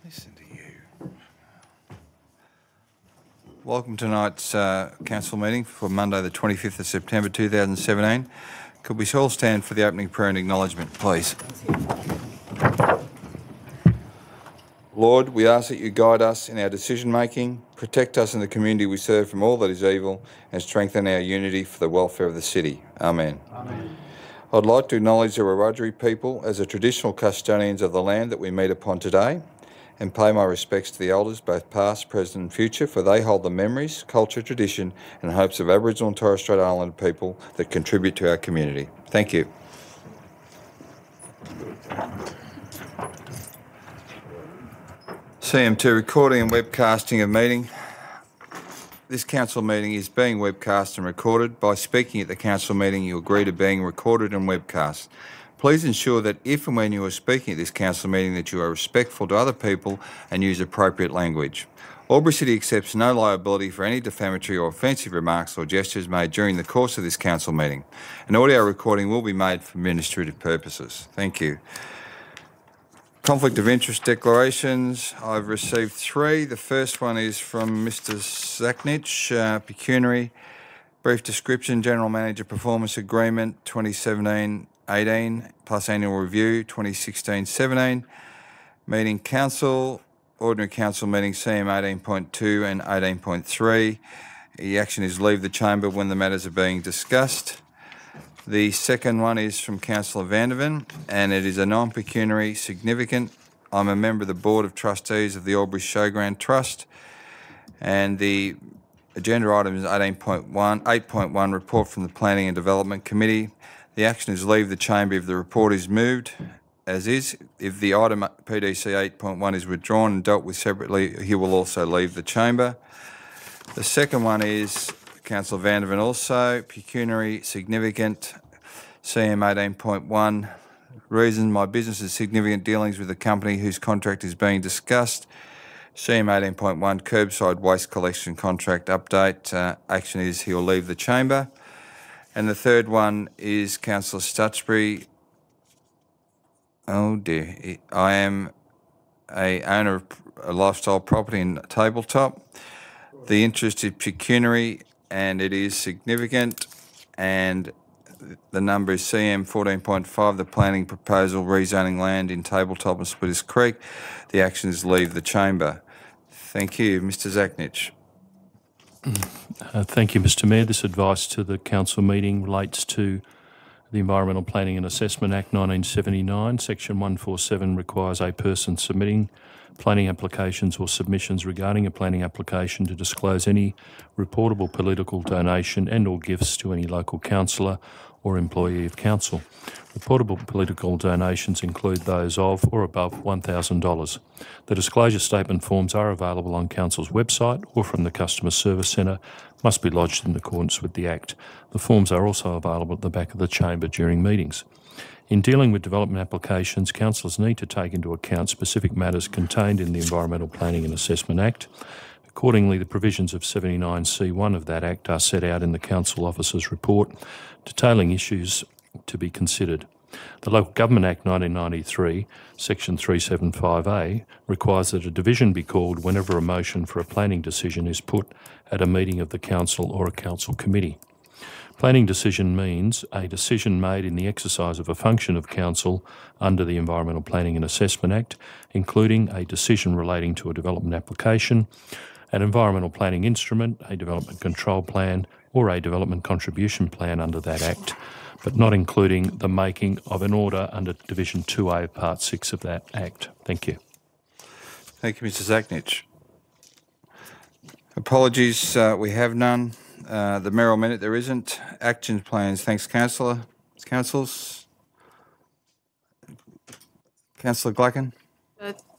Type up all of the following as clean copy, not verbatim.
Listen to you. Welcome to tonight's council meeting for Monday the 25th of September 2017. Could we all stand for the opening prayer and acknowledgement, please? Lord, we ask that you guide us in our decision making, protect us in the community we serve from all that is evil, and strengthen our unity for the welfare of the city. Amen. Amen. I'd like to acknowledge the Wiradjuri people as the traditional custodians of the land that we meet upon today, and pay my respects to the elders, both past, present and future, for they hold the memories, culture, tradition and hopes of Aboriginal and Torres Strait Islander people that contribute to our community. Thank you. CM2, recording and webcasting of meeting. This council meeting is being webcast and recorded. By speaking at the council meeting, you agree to being recorded and webcast. Please ensure that if and when you are speaking at this council meeting that you are respectful to other people and use appropriate language. AlburyCity accepts no liability for any defamatory or offensive remarks or gestures made during the course of this council meeting. An audio recording will be made for administrative purposes. Thank you. Conflict of interest declarations. I've received 3. The first one is from Mr. Zaknich, pecuniary, brief description, General Manager Performance Agreement 2017-18 plus Annual Review 2016-17. Meeting Council, Ordinary Council Meeting CM 18.2 and 18.3. The action is leave the chamber when the matters are being discussed. The second one is from Councillor Vanderven, and it is a non-pecuniary significant. I'm a member of the Board of Trustees of the Albury Showground Trust, and the agenda item is 8.1, report from the Planning and Development Committee. The action is leave the chamber if the report is moved, as is. If the item PDC 8.1 is withdrawn and dealt with separately, he will also leave the chamber. The second one is Councillor Vanderven also, pecuniary significant, CM 18.1. Reason, my business is significant dealings with a company whose contract is being discussed. CM 18.1, curbside waste collection contract update. Action is he'll leave the chamber. And the third one is Councillor Stutchbury. Oh dear, I am a owner of a lifestyle property in Tabletop. The interest is pecuniary and it is significant, and the number is CM 14.5, the planning proposal rezoning land in Tabletop and Splitters Creek. The action is leave the chamber. Thank you. Mr. Zaknich. Thank you, Mr. Mayor. This advice to the council meeting relates to the Environmental Planning and Assessment Act 1979. Section 147 requires a person submitting planning applications or submissions regarding a planning application to disclose any reportable political donation and or gifts to any local councillor or employee of council. Reportable political donations include those of or above $1,000. The disclosure statement forms are available on Council's website or from the Customer Service Centre, must be lodged in accordance with the Act. The forms are also available at the back of the chamber during meetings. In dealing with development applications, councillors need to take into account specific matters contained in the Environmental Planning and Assessment Act. Accordingly, the provisions of 79C1 of that Act are set out in the Council Officer's report, detailing issues to be considered. The Local Government Act 1993, Section 375A, requires that a division be called whenever a motion for a planning decision is put at a meeting of the council or a council committee. Planning decision means a decision made in the exercise of a function of council under the Environmental Planning and Assessment Act, including a decision relating to a development application, an environmental planning instrument, a development control plan, or a development contribution plan under that Act, but not including the making of an order under Division 2A of Part 6 of that Act. Thank you. Thank you, Mr. Zaknich. Apologies, we have none. The Merrill Minute, there isn't. Action plans. Thanks, Councillor. Councils. Councillor Glacken.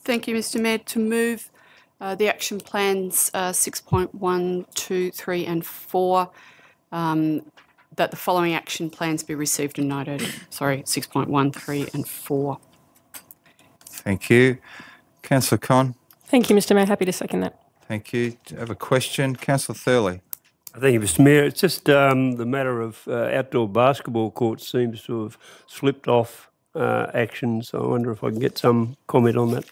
Thank you, Mr. Mayor. To move the action plans 6.1, 2, 3 and 4, that the following action plans be received and noted. Sorry, 6.1, 3 and 4. Thank you. Councillor Conn. Thank you, Mr. Mayor. Happy to second that. Thank you. Do you have a question? Councillor Thurley. Thank you, Mr. Mayor. It's just the matter of outdoor basketball courts seems to have slipped off action, so I wonder if I can get some comment on that.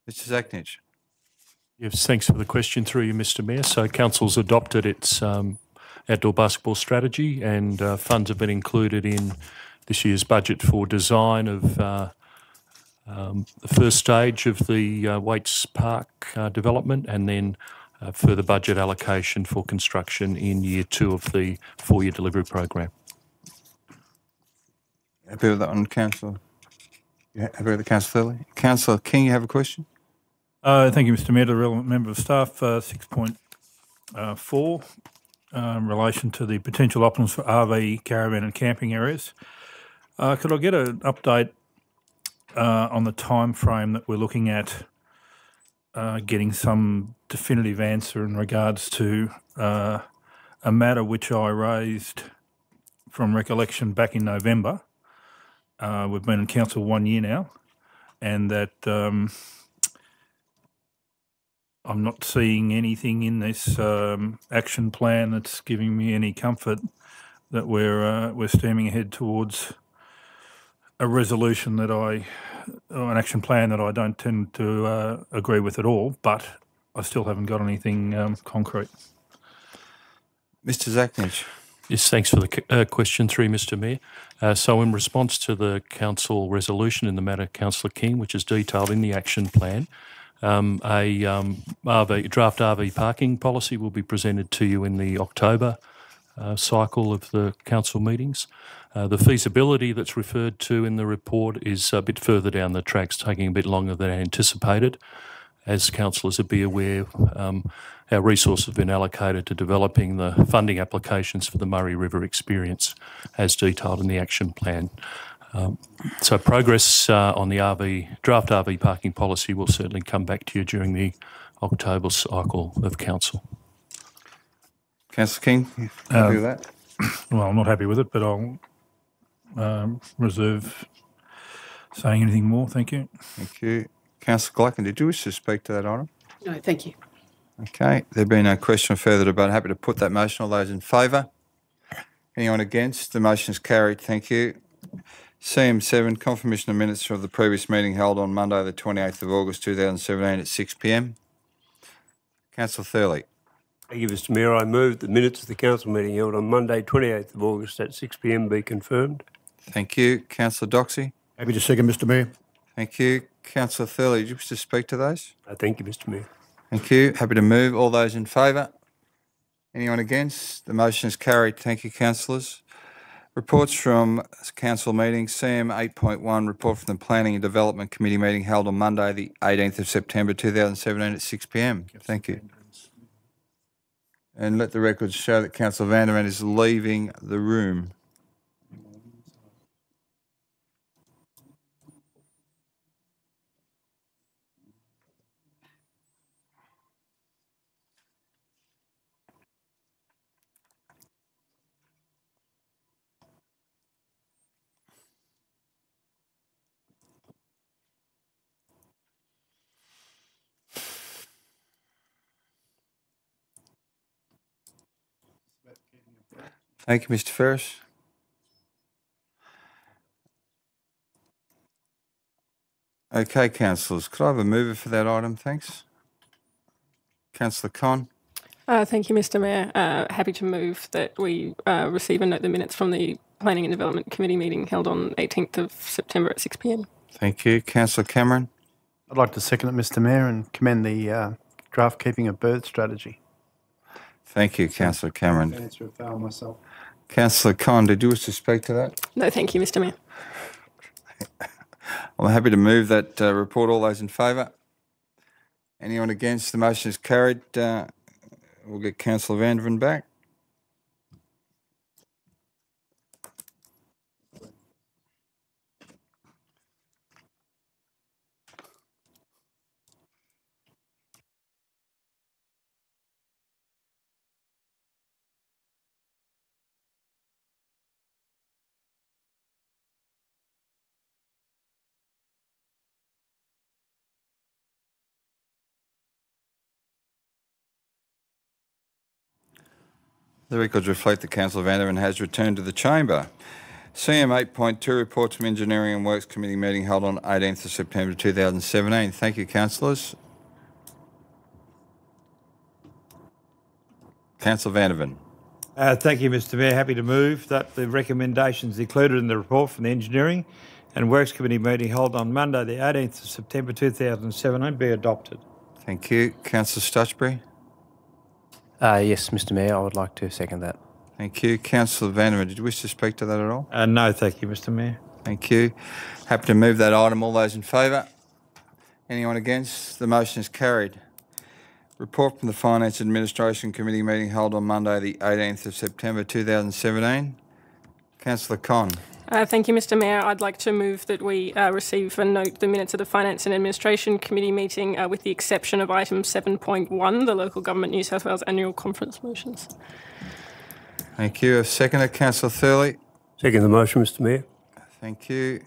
Mr Zaknich. Yes, thanks for the question through you, Mr Mayor. So Council's adopted its outdoor basketball strategy, and funds have been included in this year's budget for design of the first stage of the Waits Park development, and then further budget allocation for construction in year 2 of the 4-year delivery program. Happy with that one, Councillor? Yeah, happy with the Councillor Thurley? Councillor King, you have a question? Thank you, Mr Mayor. To the relevant member of staff, 6.4, in relation to the potential options for RV, caravan and camping areas. Could I get an update on the time frame that we're looking at getting some definitive answer in regards to a matter which I raised from recollection back in November? We've been in council 1 year now, and that I'm not seeing anything in this action plan that's giving me any comfort that we're steaming ahead towards a resolution that or an action plan that I don't tend to agree with at all, but I still haven't got anything concrete. Mr Zaknich. Yes, thanks for the question through Mr Mayor. So in response to the council resolution in the matter, Councillor King, which is detailed in the action plan, a draft RV parking policy will be presented to you in the October cycle of the council meetings. The feasibility that's referred to in the report is a bit further down the tracks, taking a bit longer than anticipated. As councillors will be aware, our resources have been allocated to developing the funding applications for the Murray River experience as detailed in the action plan. So progress on the draft RV parking policy will certainly come back to you during the October cycle of council. Councillor King, happy with that? Well, I'm not happy with it, but I'll reserve saying anything more. Thank you. Thank you. Councillor Glucken, did you wish to speak to that item? No, thank you. Okay, there being no question or further debate, happy to put that motion. All those in favour? Anyone against? The motion is carried. Thank you. CM7, confirmation of minutes of the previous meeting held on Monday the 28th of August 2017 at 6 p.m. Councillor Thurley. Thank you, Mr Mayor. I move the minutes of the council meeting held on Monday, 28th of August at 6 p.m. be confirmed. Thank you. Councillor Doxey. Happy to second, Mr Mayor. Thank you. Councillor Thurley, did you wish to speak to those? Thank you, Mr Mayor. Thank you. Happy to move. All those in favour? Anyone against? The motion is carried. Thank you, councillors. Reports from council meetings. CM 8.1, report from the Planning and Development Committee meeting held on Monday the 18th of September 2017 at 6 p.m. Thank you. And let the records show that Councillor Vanderman is leaving the room. Thank you, Mr Ferris. Okay, councillors, could I have a mover for that item, thanks? Councillor Con. Thank you, Mr Mayor. Happy to move that we receive and note the minutes from the Planning and Development Committee meeting held on 18th of September at 6 p.m. Thank you. Councillor Cameron. I'd like to second it, Mr Mayor, and commend the draft keeping of birds strategy. Thank you, Councillor Cameron. Answer a foul myself. Councillor Con, did you wish to speak to that? No, thank you, Mr Mayor. I'm happy to move that report. All those in favour? Anyone against? The motion is carried. We'll get Councillor Vanderven back. The records reflect that Councillor Vanderven has returned to the chamber. CM 8.2, Report from Engineering and Works Committee meeting held on 18th of September 2017. Thank you, councillors. Councillor Vandervan. Thank you, Mr Mayor. Happy to move that the recommendations included in the report from the Engineering and Works Committee meeting held on Monday, the 18th of September 2017 be adopted. Thank you. Councillor Stutchbury. Yes, Mr Mayor, I would like to second that. Thank you. Councillor Vandervan, did you wish to speak to that at all? No, thank you, Mr Mayor. Thank you. Happy to move that item. All those in favour? Anyone against? The motion is carried. Report from the Finance Administration Committee meeting held on Monday, the 18th of September 2017. Councillor Con. Thank you, Mr Mayor. I'd like to move that we receive and note the minutes of the Finance and Administration Committee meeting with the exception of item 7.1, the Local Government New South Wales Annual Conference motions. Thank you. A seconder, Councillor Thurley. Second the motion, Mr Mayor. Thank you.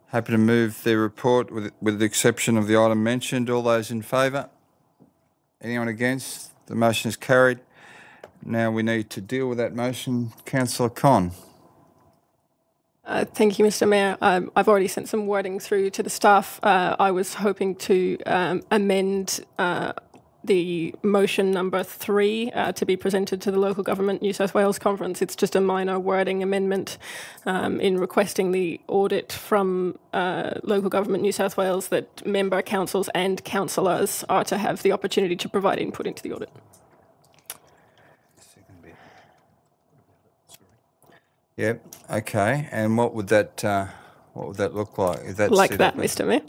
Happy to move the report with the exception of the item mentioned. All those in favour? Anyone against? The motion is carried. Now we need to deal with that motion. Councillor Con. Thank you, Mr Mayor. I've already sent some wording through to the staff. I was hoping to amend the motion number 3 to be presented to the Local Government New South Wales Conference. It's just a minor wording amendment in requesting the audit from Local Government New South Wales that member councils and councillors are to have the opportunity to provide input into the audit. Yep. Okay. And what would that look like? Is that like that, Mr Mayor.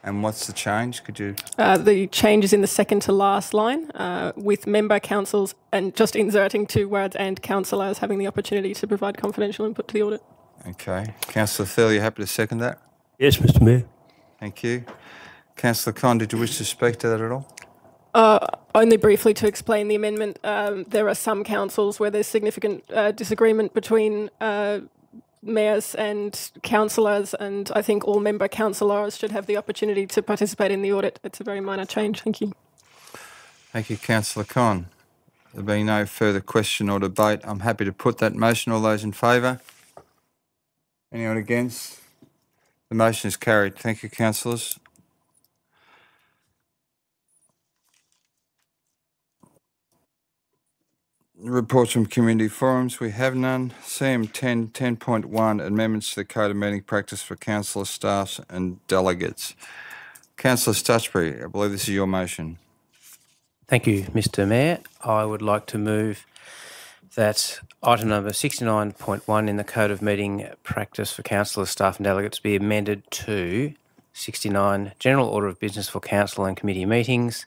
And what's the change? Could you? The change is in the second to last line with member councils and just inserting 2 words and councillors having the opportunity to provide confidential input to the audit. Okay. Councillor Thurley, you happy to second that? Yes, Mr Mayor. Thank you. Councillor Con, did you wish to speak to that at all? Only briefly to explain the amendment. There are some councils where there's significant disagreement between mayors and councillors, and I think all member councillors should have the opportunity to participate in the audit. It's a very minor change. Thank you. Thank you, Councillor Con. There being no further question or debate, I'm happy to put that motion. All those in favour? Anyone against? The motion is carried. Thank you, councillors. Reports from community forums, we have none. CM 10.1, amendments to the Code of Meeting Practice for councillor, staffs and delegates. Councillor Stutchbury, I believe this is your motion. Thank you, Mr Mayor. I would like to move that item number 69.1 in the Code of Meeting Practice for councillors, staff and delegates be amended to 69, General Order of Business for Council and Committee Meetings.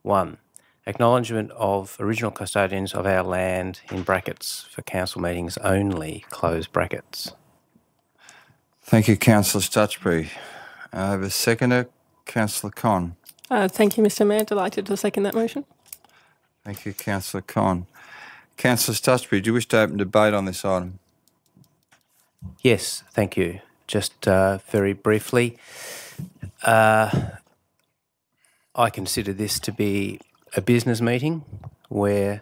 1. Acknowledgement of original custodians of our land, in brackets, for council meetings only, close brackets. Thank you, Councillor Stutchbury. I have a seconder, Councillor Con. Thank you, Mr Mayor. Delighted to second that motion. Thank you, Councillor Con. Councillor Stutchbury, do you wish to open debate on this item? Yes, thank you. Just very briefly, I consider this to be a business meeting where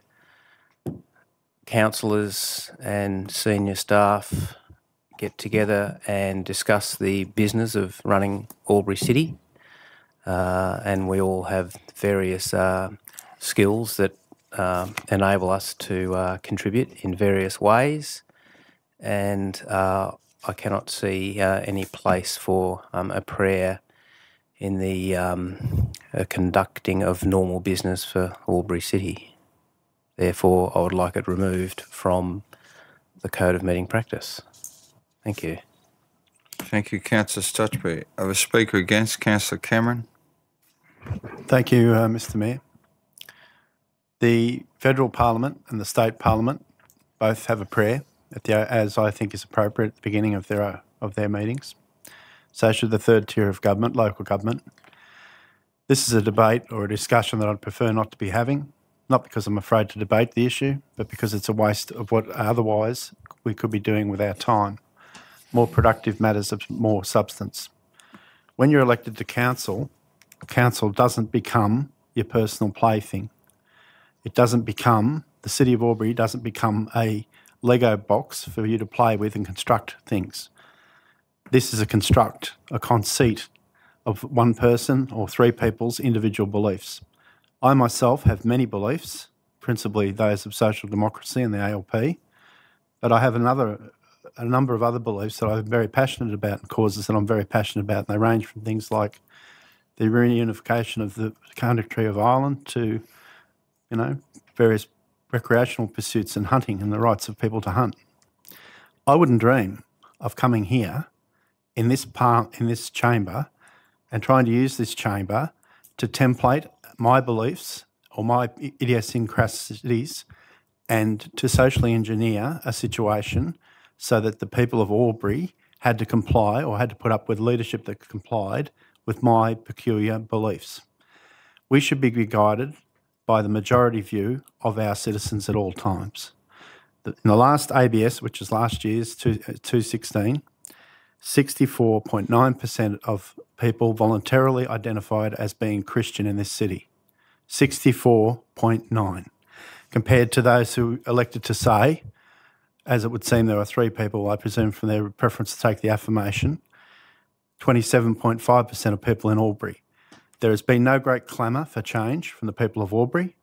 councillors and senior staff get together and discuss the business of running AlburyCity, and we all have various skills that enable us to contribute in various ways, and I cannot see any place for a prayer in the conducting of normal business for AlburyCity. Therefore, I would like it removed from the Code of Meeting Practice. Thank you. Thank you, Councillor Stutchbury. I have a speaker against, Councillor Cameron. Thank you, Mr Mayor. The Federal Parliament and the State Parliament both have a prayer, as I think is appropriate at the beginning of their meetings. So should the third tier of government, local government. This is a debate or a discussion that I'd prefer not to be having, not because I'm afraid to debate the issue, but because it's a waste of what otherwise we could be doing with our time. More productive matters of more substance. When you're elected to council, council doesn't become your personal plaything. It doesn't become the City of Albury doesn't become a Lego box for you to play with and construct things. This is a conceit of one person or three people's individual beliefs. I myself have many beliefs, principally those of social democracy and the ALP, but I have a number of other beliefs that I'm very passionate about and causes that I'm very passionate about, and they range from things like the reunification of the country of Ireland to, various recreational pursuits and hunting and the rights of people to hunt. I wouldn't dream of coming here in this chamber and trying to use this chamber to template my beliefs or my idiosyncrasies and to socially engineer a situation so that the people of Albury had to comply or had to put up with leadership that complied with my peculiar beliefs. We should be guided by the majority view of our citizens at all times. In the last ABS, which is last year's 2016, 64.9% of people voluntarily identified as being Christian in this city. 64.9%. Compared to those who elected to say, as it would seem there are three people, I presume from their preference to take the affirmation, 27.5% of people in Albury. There has been no great clamour for change from the people of Albury.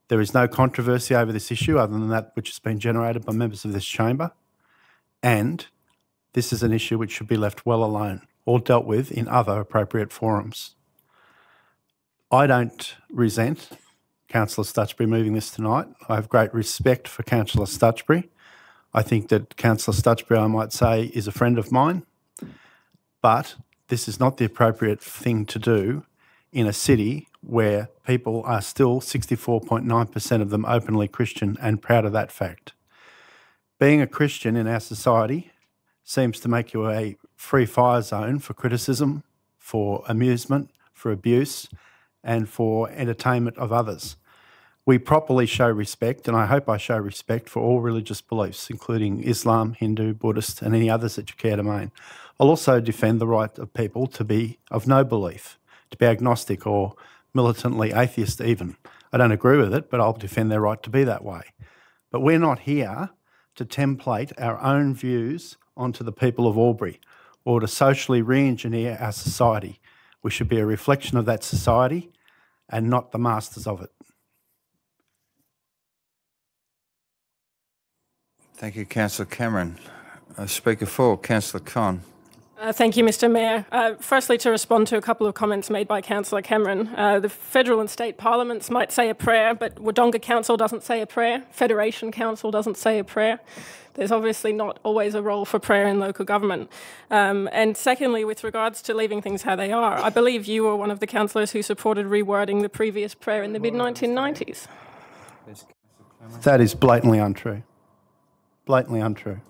There is no controversy over this issue other than that which has been generated by members of this chamber. And this is an issue which should be left well alone or dealt with in other appropriate forums. I don't resent Councillor Stutchbury moving this tonight. I have great respect for Councillor Stutchbury. I think that Councillor Stutchbury, I might say, is a friend of mine, but this is not the appropriate thing to do in a city where people are still 64.9% of them openly Christian and proud of that fact. Being a Christian in our society seems to make you a free fire zone for criticism, for amusement, for abuse, and for entertainment of others. We properly show respect, and I hope I show respect for all religious beliefs, including Islam, Hindu, Buddhist, and any others that you care to name. I'll also defend the right of people to be of no belief, to be agnostic or militantly atheist even. I don't agree with it, but I'll defend their right to be that way. But we're not here to template our own views onto the people of Albury or to socially re-engineer our society. We should be a reflection of that society and not the masters of it. Thank you, Councillor Cameron. Speaker 4, Councillor Conn. Thank you, Mr Mayor. Firstly, to respond to a couple of comments made by Councillor Cameron. The federal and state parliaments might say a prayer, but Wodonga Council doesn't say a prayer. Federation Council doesn't say a prayer. There's obviously not always a role for prayer in local government. And secondly, with regards to leaving things how they are, I believe you were one of the councillors who supported rewording the previous prayer in the mid-1990s. That is blatantly untrue. Blatantly untrue.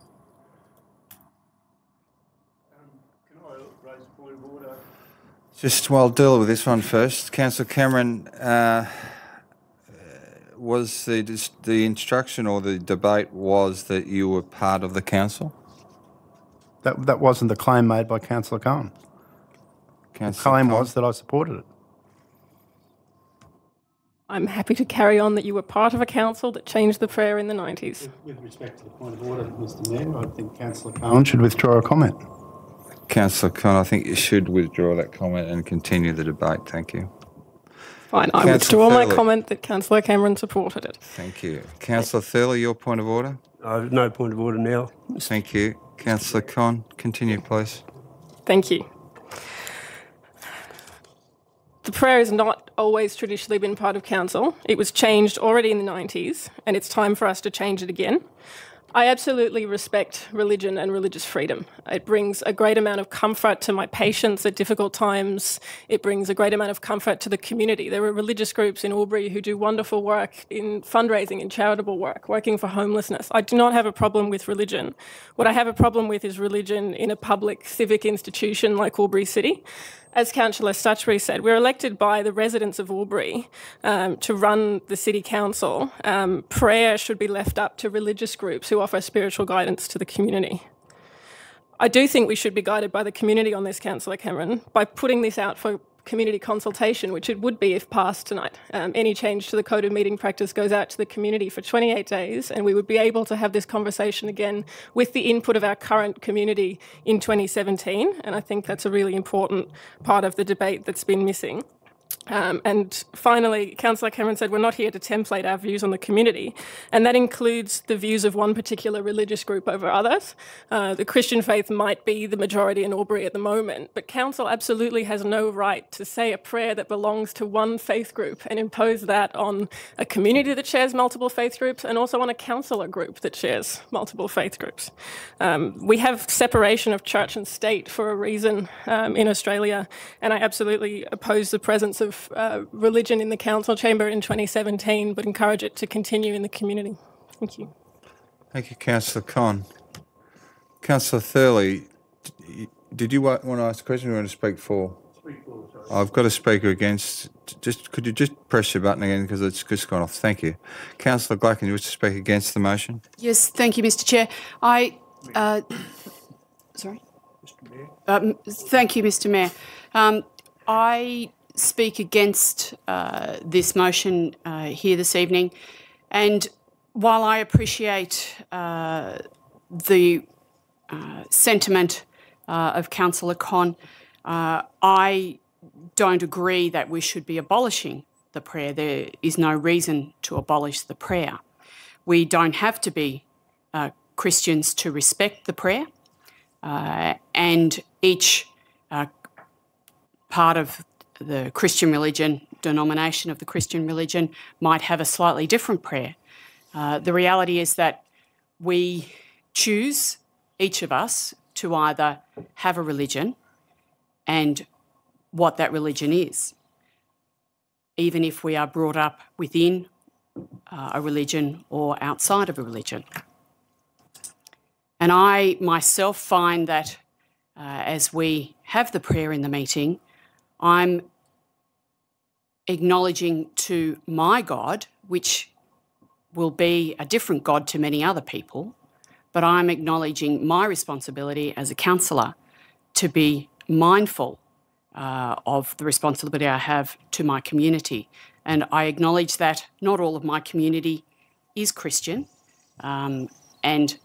Just while deal with this one first, Councillor Cameron, was the instruction or the debate was that you were part of the council? That wasn't the claim made by Councillor Cohen. The claim was that I supported it. I'm happy to carry on that you were part of a council that changed the prayer in the 90s. With respect to the point of order, Mr Mayor, I think Councillor Cohen should withdraw a comment. Councillor Conn, I think you should withdraw that comment and continue the debate. Thank you. Fine, I withdraw my comment that Councillor Cameron supported it. Thank you. Councillor Thurley, your point of order? I have no point of order now. Thank you. Councillor Conn, continue, please. Thank you. The prayer has not always traditionally been part of council. It was changed already in the 90s, and it's time for us to change it again. I absolutely respect religion and religious freedom. It brings a great amount of comfort to my patients at difficult times. It brings a great amount of comfort to the community. There are religious groups in Albury who do wonderful work in fundraising, in charitable work, working for homelessness. I do not have a problem with religion. What I have a problem with is religion in a public civic institution like AlburyCity. As Councillor Stutchbury said, we're elected by the residents of Albury to run the City Council. Prayer should be left up to religious groups who offer spiritual guidance to the community. I do think we should be guided by the community on this, Councillor Cameron, by putting this out for community consultation, which it would be if passed tonight. Any change to the Code of Meeting Practice goes out to the community for 28 days, and we would be able to have this conversation again with the input of our current community in 2017, and I think that's a really important part of the debate that's been missing. And finally, Councillor Cameron said we're not here to template our views on the community, and that includes the views of one particular religious group over others. The Christian faith might be the majority in Albury at the moment, but Council absolutely has no right to say a prayer that belongs to one faith group and impose that on a community that shares multiple faith groups and also on a councillor group that shares multiple faith groups. We have separation of church and state for a reason in Australia, and I absolutely oppose the presence of religion in the council chamber in 2017, but encourage it to continue in the community. Thank you. Thank you, Councillor Conn. Councillor Thurley, did you want to ask a question or want to speak for? Speak for, sorry. I've got a speaker against. Could you just press your button again because it's just gone off? Thank you. Councillor Glacken, you wish to speak against the motion? Yes, thank you, Mr. Chair. Sorry? Mr. Mayor. Thank you, Mr. Mayor. I speak against this motion here this evening, and while I appreciate the sentiment of Councillor Conn, I don't agree that we should be abolishing the prayer. There is no reason to abolish the prayer. We don't have to be Christians to respect the prayer, and each part of the Christian religion, denomination of the Christian religion, might have a slightly different prayer. The reality is that we choose, each of us, to either have a religion and what that religion is, even if we are brought up within a religion or outside of a religion. And I myself find that as we have the prayer in the meeting, I'm acknowledging to my God, which will be a different God to many other people, but I'm acknowledging my responsibility as a councillor to be mindful of the responsibility I have to my community. And I acknowledge that not all of my community is Christian, and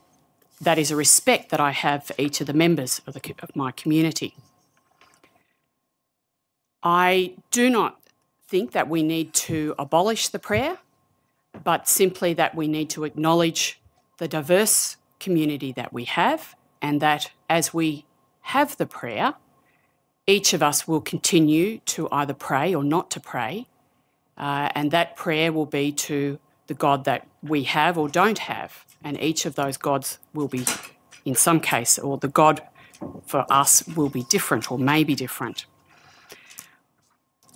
that is a respect that I have for each of the members of my community. I do not think that we need to abolish the prayer, but simply that we need to acknowledge the diverse community that we have, and that as we have the prayer, each of us will continue to either pray or not to pray, and that prayer will be to the God that we have or don't have, and each of those gods will be, in some case, or the God for us will be different or may be different.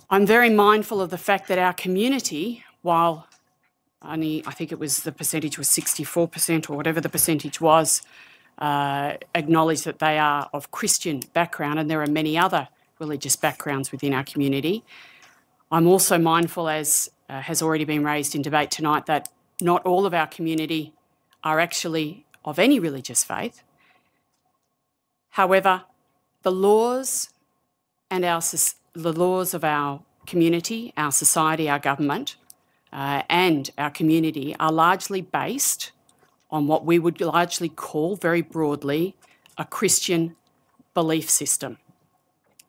I'm very mindful of the fact that our community, while only, I think it was the percentage was 64% or whatever the percentage was, acknowledge that they are of Christian background, and there are many other religious backgrounds within our community. I'm also mindful, as has already been raised in debate tonight, that not all of our community are actually of any religious faith. However, the laws and the laws of our community, our society, our government, and our community are largely based on what we would largely call, very broadly, a Christian belief system.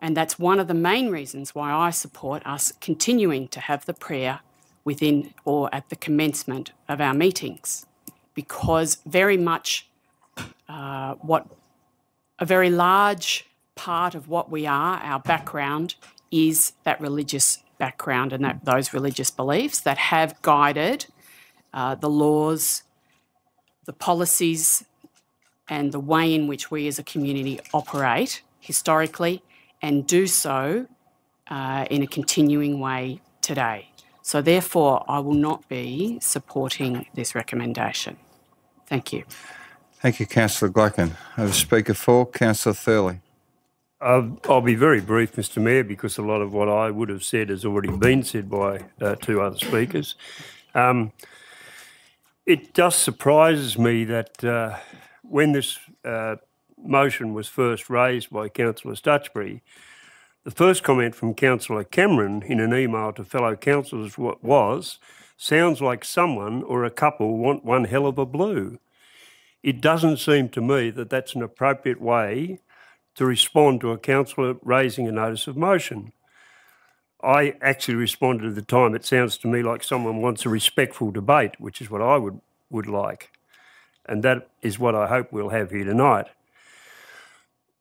And that's one of the main reasons why I support us continuing to have the prayer within or at the commencement of our meetings, because very much a very large part of what we are, our background, is that religious background and those religious beliefs that have guided the laws, the policies, and the way in which we as a community operate historically, and do so in a continuing way today. So therefore, I will not be supporting this recommendation. Thank you. Thank you, Councillor Glacken. I have a speaker for Councillor Thurley. I'll be very brief, Mr Mayor, because a lot of what I would have said has already been said by two other speakers. It just surprises me that when this motion was first raised by Councillor Stutchbury, The first comment from Councillor Cameron in an email to fellow councillors was, sounds like someone or a couple want one hell of a blue. It doesn't seem to me that that's an appropriate way to respond to a councillor raising a notice of motion. I actually responded at the time, it sounds to me like someone wants a respectful debate, which is what I would like. And that is what I hope we'll have here tonight.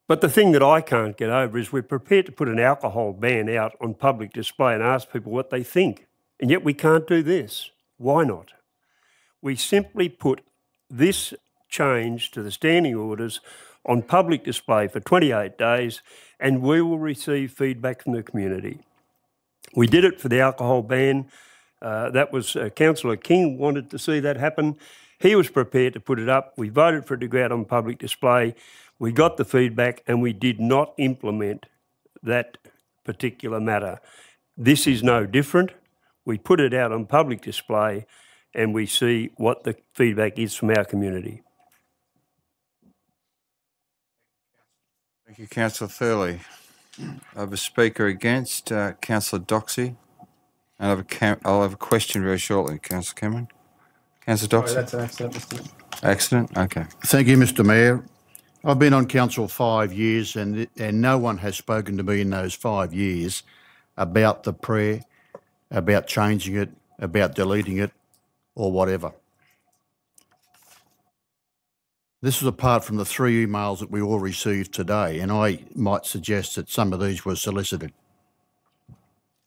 But the thing that I can't get over is we're prepared to put an alcohol ban out on public display and ask people what they think. And yet we can't do this. Why not? We simply put this change to the standing orders on public display for 28 days and we will receive feedback from the community. We did it for the alcohol ban. That was Councillor King wanted to see that happen. He was prepared to put it up. We voted for it to go out on public display. We got the feedback and we did not implement that particular matter. This is no different. We put it out on public display and we see what the feedback is from our community. Thank you, Councillor Thurley. I have a speaker against, Councillor Doxey. And I'll have a question very shortly, Councillor Cameron. Councillor Doxey. Sorry, that's an accident, Mr. Mayor. Accident? Okay. Thank you, Mr. Mayor. I've been on council 5 years and no one has spoken to me in those 5 years about the prayer, about changing it, about deleting it or whatever. This is apart from the 3 emails that we all received today, and I might suggest that some of these were solicited.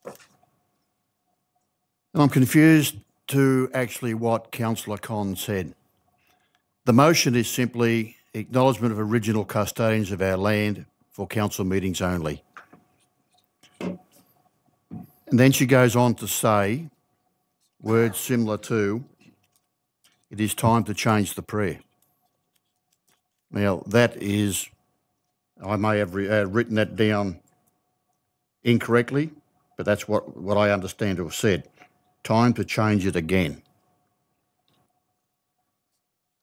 And I'm confused to actually what Councillor Conn said. The motion is simply acknowledgement of original custodians of our land for council meetings only. And then she goes on to say, words similar to, it is time to change the prayer. Now, that is, I may have written that down incorrectly, but that's what I understand to have said. Time to change it again.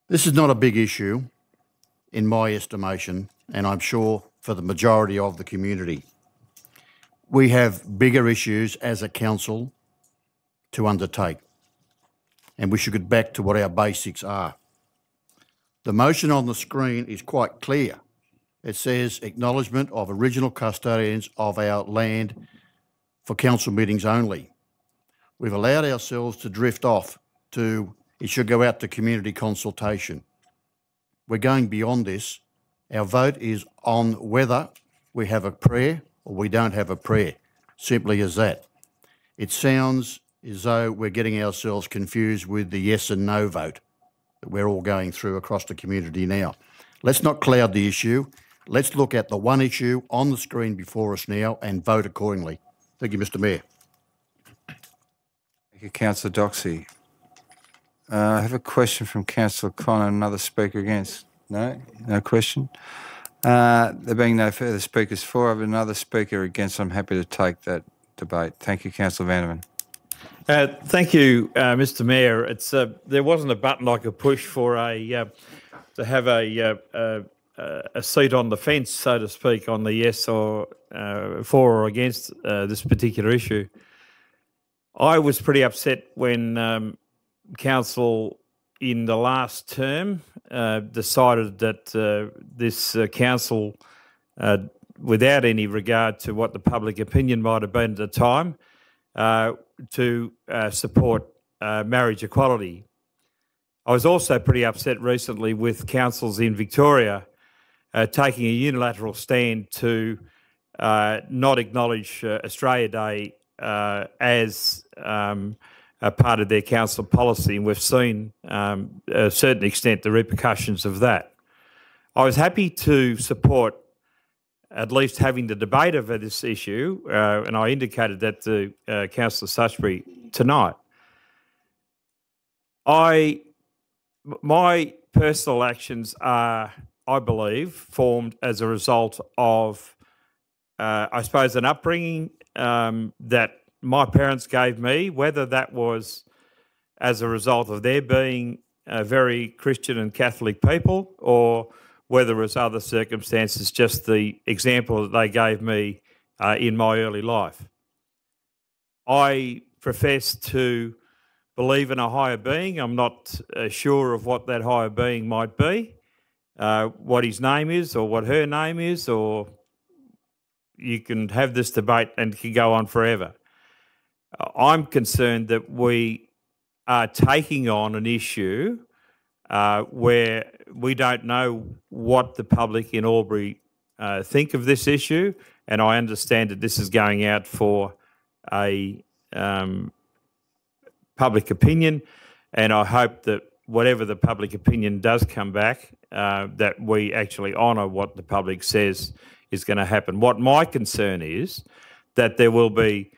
This is not a big issue, in my estimation, and I'm sure for the majority of the community. We have bigger issues as a council to undertake, and we should get back to what our basics are. The motion on the screen is quite clear. It says acknowledgement of original custodians of our land for council meetings only. We've allowed ourselves to drift off to it should go out to community consultation. We're going beyond this. Our vote is on whether we have a prayer or we don't have a prayer. Simple as that. It sounds as though we're getting ourselves confused with the yes and no vote that we're all going through across the community now. Let's not cloud the issue. Let's look at the one issue on the screen before us now and vote accordingly. Thank you, Mr. Mayor. Thank you, Councillor Doxey. I have a question from Councillor Conn and another speaker against. No? No question? There being no further speakers for, I have another speaker against. I'm happy to take that debate. Thank you, Councillor Vanderman. Thank you, Mr. Mayor. It's there wasn't a button I could push for to have a seat on the fence, so to speak, on the yes or for or against this particular issue. I was pretty upset when council in the last term decided that this council, without any regard to what the public opinion might have been at the time, to support marriage equality. I was also pretty upset recently with councils in Victoria taking a unilateral stand to not acknowledge Australia Day as a part of their council policy, and we've seen a certain extent the repercussions of that. I was happy to support at least having the debate over this issue, and I indicated that to Councillor Suchbury tonight. My personal actions are, I believe, formed as a result of, I suppose, an upbringing that my parents gave me, whether that was as a result of their being very Christian and Catholic people, or whether it was other circumstances, just the example that they gave me in my early life. I profess to believe in a higher being. I'm not sure of what that higher being might be, what his name is or what her name is, or you can have this debate and it can go on forever. I'm concerned that we are taking on an issue where we don't know what the public in Albury think of this issue, and I understand that this is going out for a public opinion, and I hope that whatever the public opinion does come back, that we actually honour what the public says is going to happen. What my concern is that there will be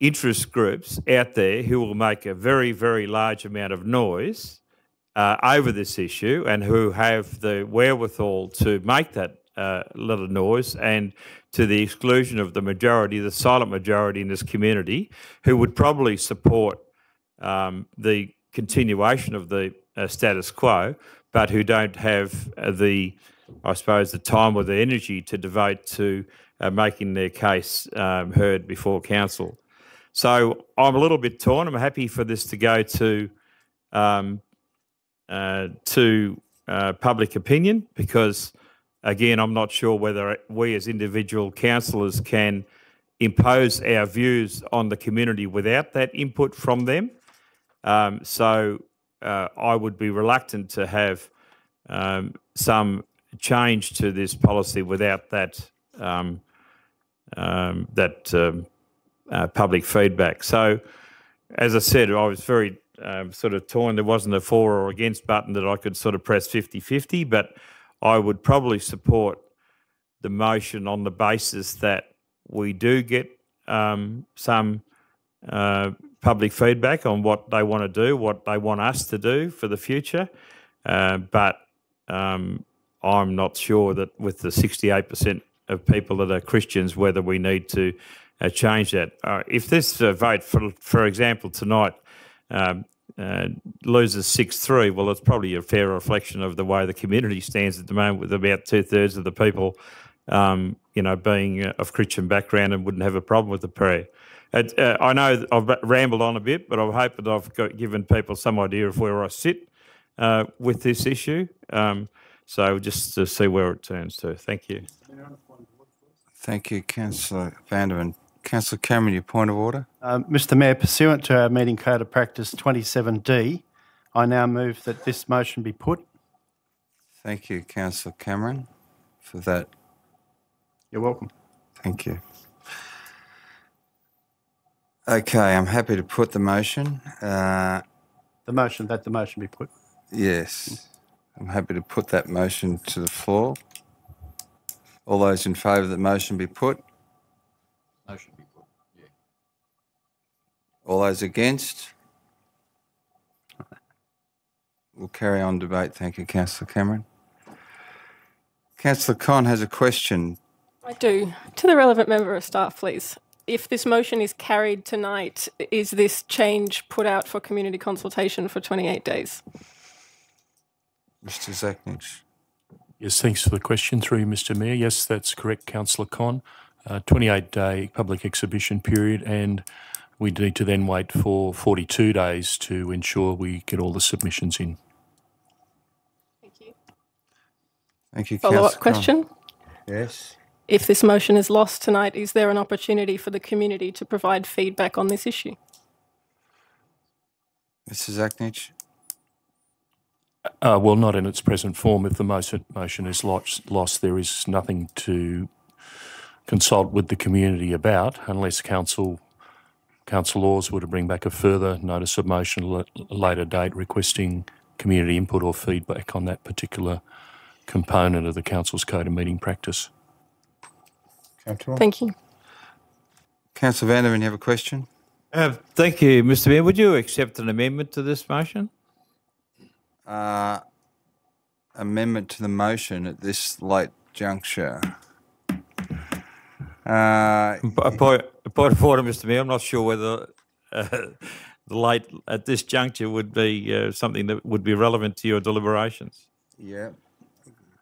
interest groups out there who will make a very, very large amount of noise over this issue and who have the wherewithal to make that little noise, and to the exclusion of the majority, the silent majority in this community, who would probably support the continuation of the status quo, but who don't have the time or the energy to devote to making their case heard before council. So I'm a little bit torn. I'm happy for this to go to public opinion, because, again, I'm not sure whether we as individual councillors can impose our views on the community without that input from them. So I would be reluctant to have some change to this policy without that public feedback. So, as I said, I was very sort of torn. There wasn't a for or against button that I could sort of press 50-50, but I would probably support the motion on the basis that we do get some public feedback on what they want to do, what they want us to do for the future. But I'm not sure that with the 68% of people that are Christians, whether we need to change that. If this vote, for example, tonight loses 6-3, well, it's probably a fair reflection of the way the community stands at the moment, with about 2/3 of the people, being of Christian background and wouldn't have a problem with the prayer. I know I've rambled on a bit, but I hope that I've given people some idea of where I sit with this issue. So just to see where it turns to. Thank you. Thank you, Councillor Vanderman. Councillor Cameron, your point of order. Mr Mayor, pursuant to our Meeting Code of Practice 27D, I now move that this motion be put. Thank you, Councillor Cameron, for that. You're welcome. Thank you. Okay, I'm happy to put the motion. The motion be put. Yes, I'm happy to put that motion to the floor. All those in favour of the motion be put? Motion be put, yeah. All those against? We'll carry on debate. Thank you, Councillor Cameron. Councillor Conn has a question. I do. To the relevant member of staff, please. If this motion is carried tonight, is this change put out for community consultation for 28 days? Mr Zachnich. Yes, thanks for the question through you, Mr Mayor. Yes, that's correct, Councillor Conn. 28-day public exhibition period, and we need to then wait for 42 days to ensure we get all the submissions in. Thank you. Thank you, Follow-up question? Yes. If this motion is lost tonight, is there an opportunity for the community to provide feedback on this issue? Mr Zachnich. Well, not in its present form. If the motion is lost, there is nothing to consult with the community about, unless council laws were to bring back a further notice of motion at a later date requesting community input or feedback on that particular component of the council's code of meeting practice. Thank you. Councillor Vanderman, you have a question? Thank you, Mr Mayor. Would you accept an amendment to this motion? Amendment to the motion at this late juncture. A point of order, Mr Mayor. I'm not sure whether the late at this juncture would be something that would be relevant to your deliberations. Yeah.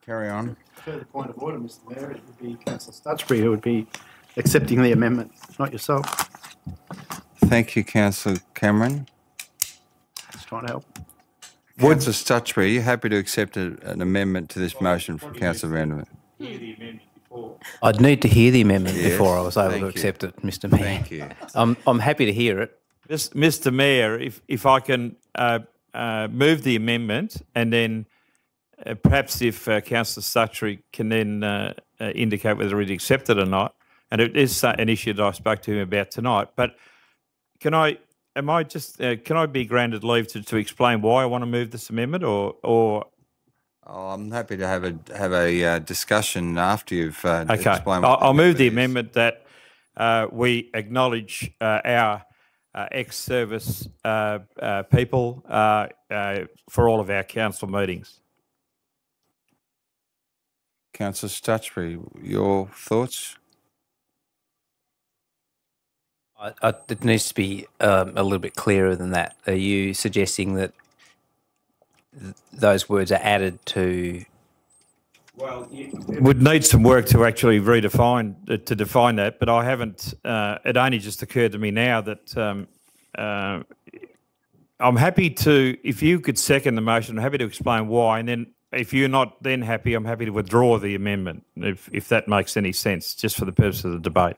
Carry on. Further point of order, Mr Mayor, it would be Councillor Stutchbury who would be accepting the amendment, not yourself. Thank you, Councillor Cameron. Just trying to help. Councillor Stutchbury, are you happy to accept an amendment to this motion from Councillor Vanderman? I'd need to hear the amendment Yes, before I was able thank to you. accept it, Mr. Mayor. Thank you. I'm happy to hear it. Mr. Mayor, if I can move the amendment, and then perhaps if Councillor Stutchbury can then indicate whether he'd accept it or not, and it is an issue that I spoke to him about tonight. But can I be granted leave to explain why I want to move this amendment, or? Oh, I'm happy to have a discussion after you've Okay, explained. What I'll move the amendment amendment that we acknowledge our ex-service people for all of our council meetings. Councillor Stutchbury, your thoughts? It needs to be a little bit clearer than that. Are you suggesting that those words are added to? Well, it would need some work to actually define that, but I haven't. It only just occurred to me now that I'm happy to. If you could second the motion, I'm happy to explain why, and then if you're not then happy, I'm happy to withdraw the amendment if that makes any sense, just for the purpose of the debate.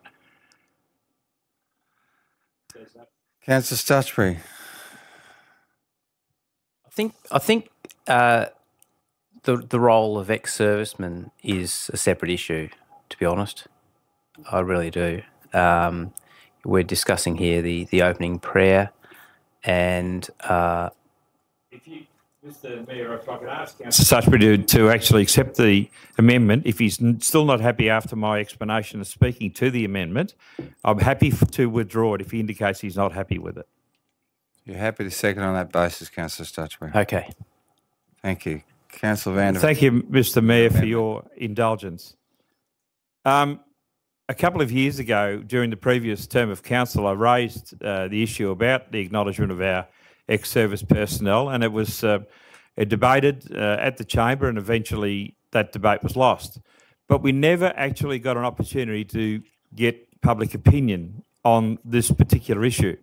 Councillor Stutchbury. I think the role of ex-servicemen is a separate issue, to be honest. I really do. We're discussing here the opening prayer, and Mr. Mayor, if I could ask Councillor Stutchbury to actually accept the amendment. If he's still not happy after my explanation of speaking to the amendment, I'm happy to withdraw it if he indicates he's not happy with it. You're happy to second on that basis, Councillor Stutchbury? okay. Thank you. Councillor Vanderman. Thank you, Mr. Mayor, for your indulgence. A couple of years ago, during the previous term of council, I raised the issue about the acknowledgement of our ex-service personnel, and it was debated at the chamber, and eventually that debate was lost. But we never actually got an opportunity to get public opinion on this particular issue.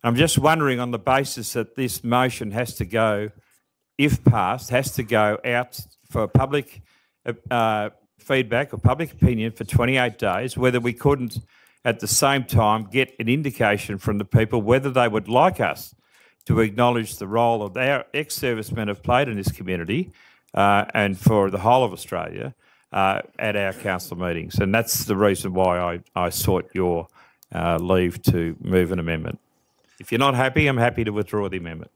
I'm just wondering, on the basis that this motion has to go, if passed, has to go out for public feedback or public opinion for 28 days, whether we couldn't at the same time get an indication from the people whether they would like us to acknowledge the role of our ex-servicemen have played in this community and for the whole of Australia at our council meetings. And that's the reason why I sought your leave to move an amendment. If you're not happy, I'm happy to withdraw the amendment.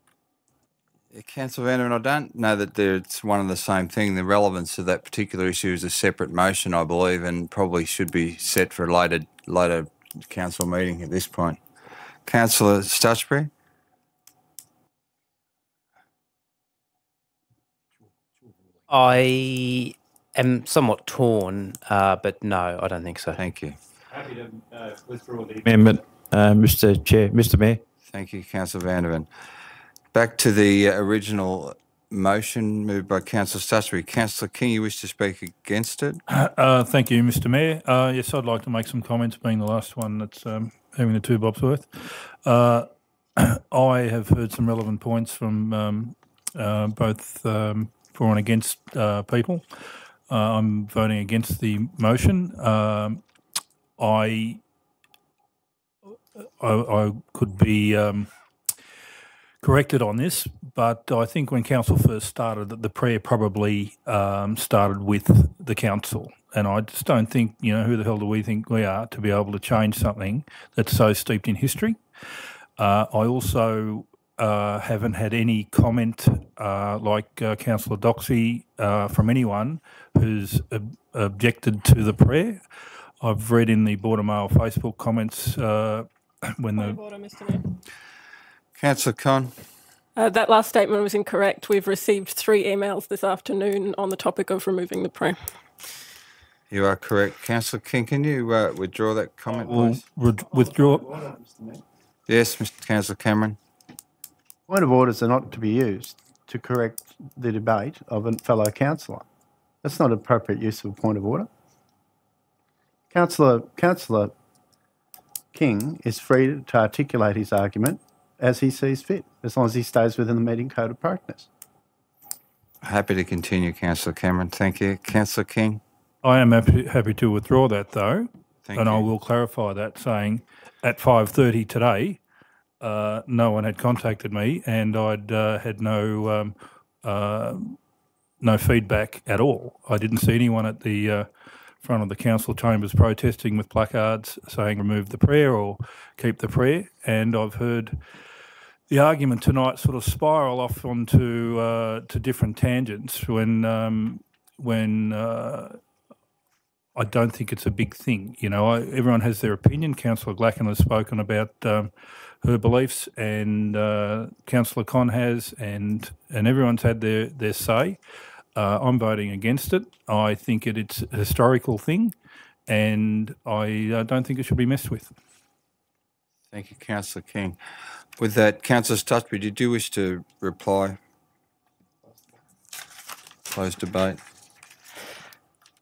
Councillor Vanderman, I don't know that it's one and the same thing. The relevance of that particular issue is a separate motion, I believe, and probably should be set for a later council meeting at this point. Councillor Stutchbury? I am somewhat torn, but no, I don't think so. Thank you. Happy to withdraw the amendment, Mr. Chair, Mr. Mayor. Thank you, Councillor Vanderman. Back to the original motion moved by Councillor Stutchbury. Councillor King, you wish to speak against it? Thank you, Mr. Mayor. Yes, I'd like to make some comments, being the last one that's having the two bobs worth. I have heard some relevant points from both for and against people. I'm voting against the motion. I could be corrected on this, but I think when council first started, that the prayer probably started with the council, and I just don't think, who the hell do we think we are to be able to change something that's so steeped in history. I also haven't had any comment like Councillor Doxey from anyone who's objected to the prayer. I've read in the Border Mail Facebook comments when the... Order, Mr. Mayor. Councillor Con. That last statement was incorrect. We've received 3 emails this afternoon on the topic of removing the prayer. You are correct. Councillor King, can you withdraw that comment, please? Withdraw. Yes, Mr. Councillor Cameron. Point of orders are not to be used to correct the debate of a fellow councillor. That's not appropriate use of a point of order. Councillor King is free to articulate his argument as he sees fit, as long as he stays within the meeting code of practice. Happy to continue, Councillor Cameron. Thank you. Councillor King? I am happy to withdraw that, though, Thank and you. I will clarify that, saying at 5:30 today, no one had contacted me, and I'd had no feedback at all. I didn't see anyone at the front of the council chambers protesting with placards saying remove the prayer or keep the prayer, and I've heard the argument tonight sort of spiral off onto to different tangents when I don't think it's a big thing. You know, everyone has their opinion. Councillor Glacken has spoken about her beliefs, and Councillor Con has, and everyone's had their say. I'm voting against it. I think it's a historical thing, and I don't think it should be messed with. Thank you, Councillor King. With that, Councillor Stutchby, did you wish to reply? Close debate.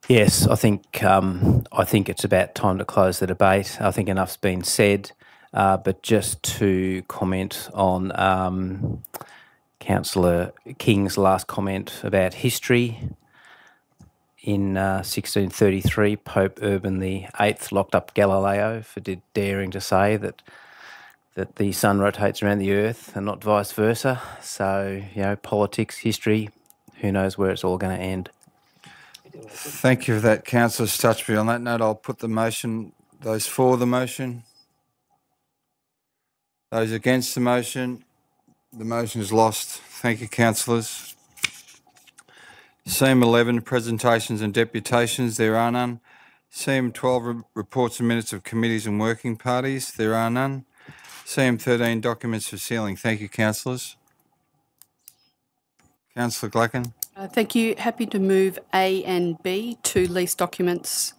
Yes, I think it's about time to close the debate. I think enough's been said, but just to comment on Councillor King's last comment about history. In 1633, Pope Urban VIII locked up Galileo for daring to say that the sun rotates around the earth and not vice versa. So, you know, politics, history, who knows where it's all going to end. Thank you for that, Councillor Stutchby. On that note, I'll put the motion. Those for the motion? Those against the motion? The motion is lost. Thank you, councillors. CM 11, presentations and deputations. There are none. CM 12, reports and minutes of committees and working parties. There are none. CM 13, documents for sealing. Thank you, councillors. Councillor Glacken. Thank you. Happy to move A and B, two lease documents.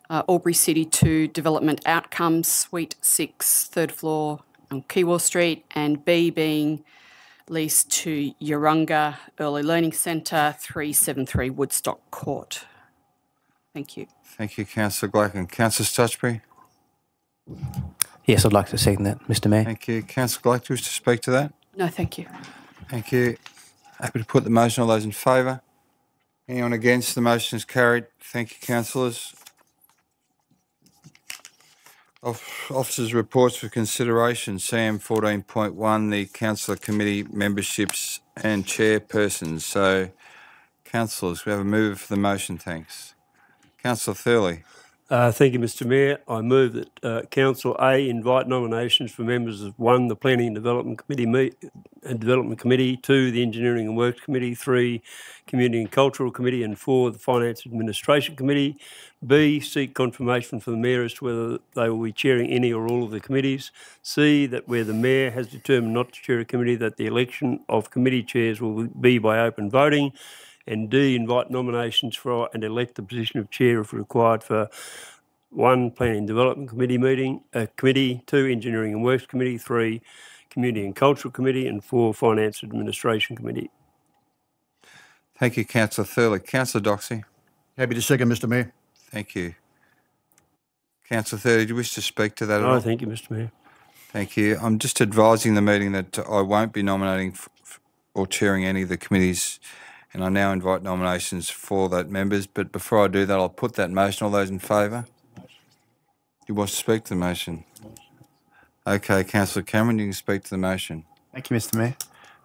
AlburyCity 2 Development Outcomes, Suite 6, third floor on Keywa Street, and B being lease to Yarunga Early Learning Centre, 373 Woodstock Court. Thank you. Thank you, Councillor Glacken. Councillor Stutchby. Yes, I'd like to second that, Mr Mayor. Thank you. Councillor Glacken, do you wish to speak to that? No, thank you. Thank you. Happy to put the motion. All those in favour? Anyone against? The motion is carried. Thank you, councillors. Officers' reports for consideration. CM 14.1, the councillor committee memberships and chairpersons. So, councillors, we have a move for the motion. Thanks. Councillor Thurley. Thank you, Mr Mayor. I move that Council A invite nominations for members of 1, the Planning and Development Committee, 2, the Engineering and Works Committee, 3, Community and Cultural Committee, and 4, the Finance Administration Committee. B, seek confirmation from the Mayor as to whether they will be chairing any or all of the committees. C, that where the Mayor has determined not to chair a committee, that the election of committee chairs will be by open voting. And D, invite nominations for and elect the position of chair if required for 1, Planning and Development Committee, 2, Engineering and Works Committee, 3, Community and Cultural Committee, and 4, Finance Administration Committee. Thank you, Councillor Thurley. Councillor Doxey. Happy to second, Mr Mayor. Thank you. Councillor Thurley, do you wish to speak to that at all? Thank you, Mr Mayor. Thank you. I'm just advising the meeting that I won't be nominating or chairing any of the committees, and I now invite nominations for that members. But before I do that, I'll put that motion. All those in favour? You want to speak to the motion? Okay, Councillor Cameron, you can speak to the motion. Thank you, Mr Mayor.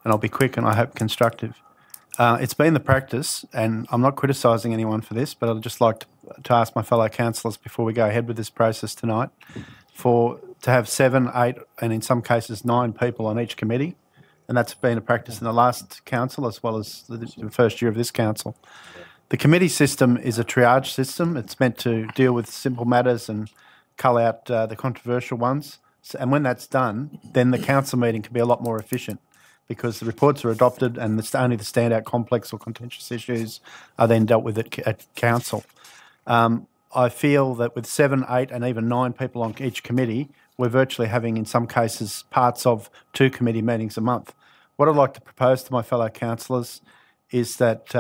And I'll be quick and I hope constructive. It's been the practice, and I'm not criticising anyone for this, but I'd just like to ask my fellow councillors before we go ahead with this process tonight to have 7, 8 and in some cases 9 people on each committee. And that's been a practice in the last council as well as the first year of this council. The committee system is a triage system. It's meant to deal with simple matters and cull out the controversial ones. And when that's done, then the council meeting can be a lot more efficient because the reports are adopted and only the standout complex or contentious issues are then dealt with at council. I feel that with 7, 8 and even 9 people on each committee, we're virtually having, in some cases, parts of 2 committee meetings a month. What I'd like to propose to my fellow councillors is that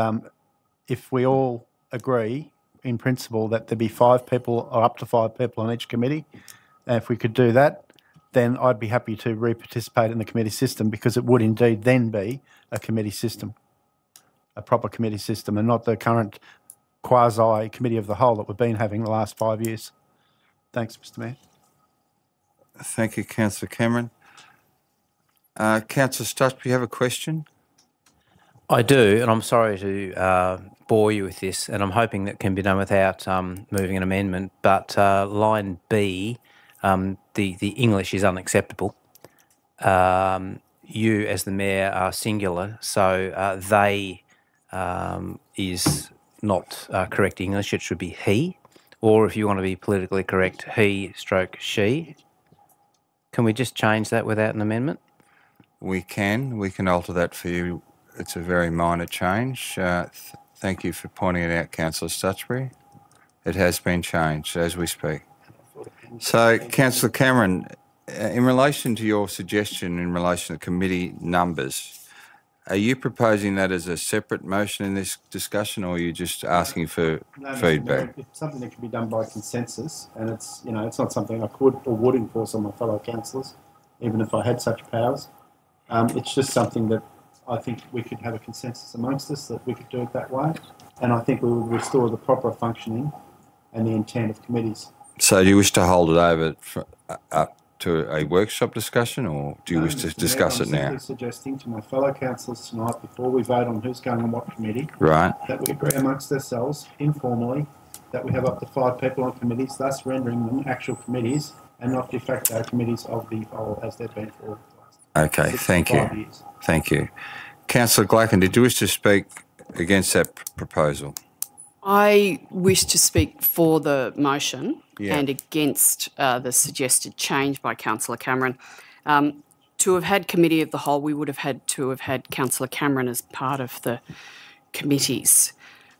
if we all agree in principle that there be 5 people or up to 5 people on each committee. And if we could do that, then I'd be happy to re-participate in the committee system, because it would indeed then be a committee system, a proper committee system, and not the current quasi-committee of the whole that we've been having the last 5 years. Thanks, Mr Mayor. Thank you, Councillor Cameron. Councillor Stutch, you have a question? I do, and I'm sorry to bore you with this, and I'm hoping that can be done without moving an amendment, but line B, the English is unacceptable. You, as the Mayor, are singular, so they is not correct English. It should be he, or if you want to be politically correct, he stroke she. Can we just change that without an amendment? We can alter that for you. It's a very minor change. Thank you for pointing it out, Councillor Stutchbury. It has been changed as we speak. So, Councillor Cameron, in relation to your suggestion in relation to committee numbers, are you proposing that as a separate motion in this discussion, or are you just asking for feedback? It's something that can be done by consensus, and it's it's not something I could or would enforce on my fellow councillors, even if I had such powers. It's just something that I think we could have a consensus amongst us that we could do it that way, and I think we would restore the proper functioning and the intent of committees. So do you wish to hold it over up to a workshop discussion, or do you wish to discuss it now? I'm simply suggesting to my fellow councillors tonight, before we vote on who's going on what committee, right, that we agree amongst ourselves informally that we have up to 5 people on committees, thus rendering them actual committees and not de facto committees of the whole as they've been for the last Okay, thank you. 5 years. Thank you. Councillor Glacken, did you wish to speak against that proposal? I wish to speak for the motion Yeah. and against the suggested change by Councillor Cameron. To have had committee of the whole, we would have had to have had Councillor Cameron as part of the committees,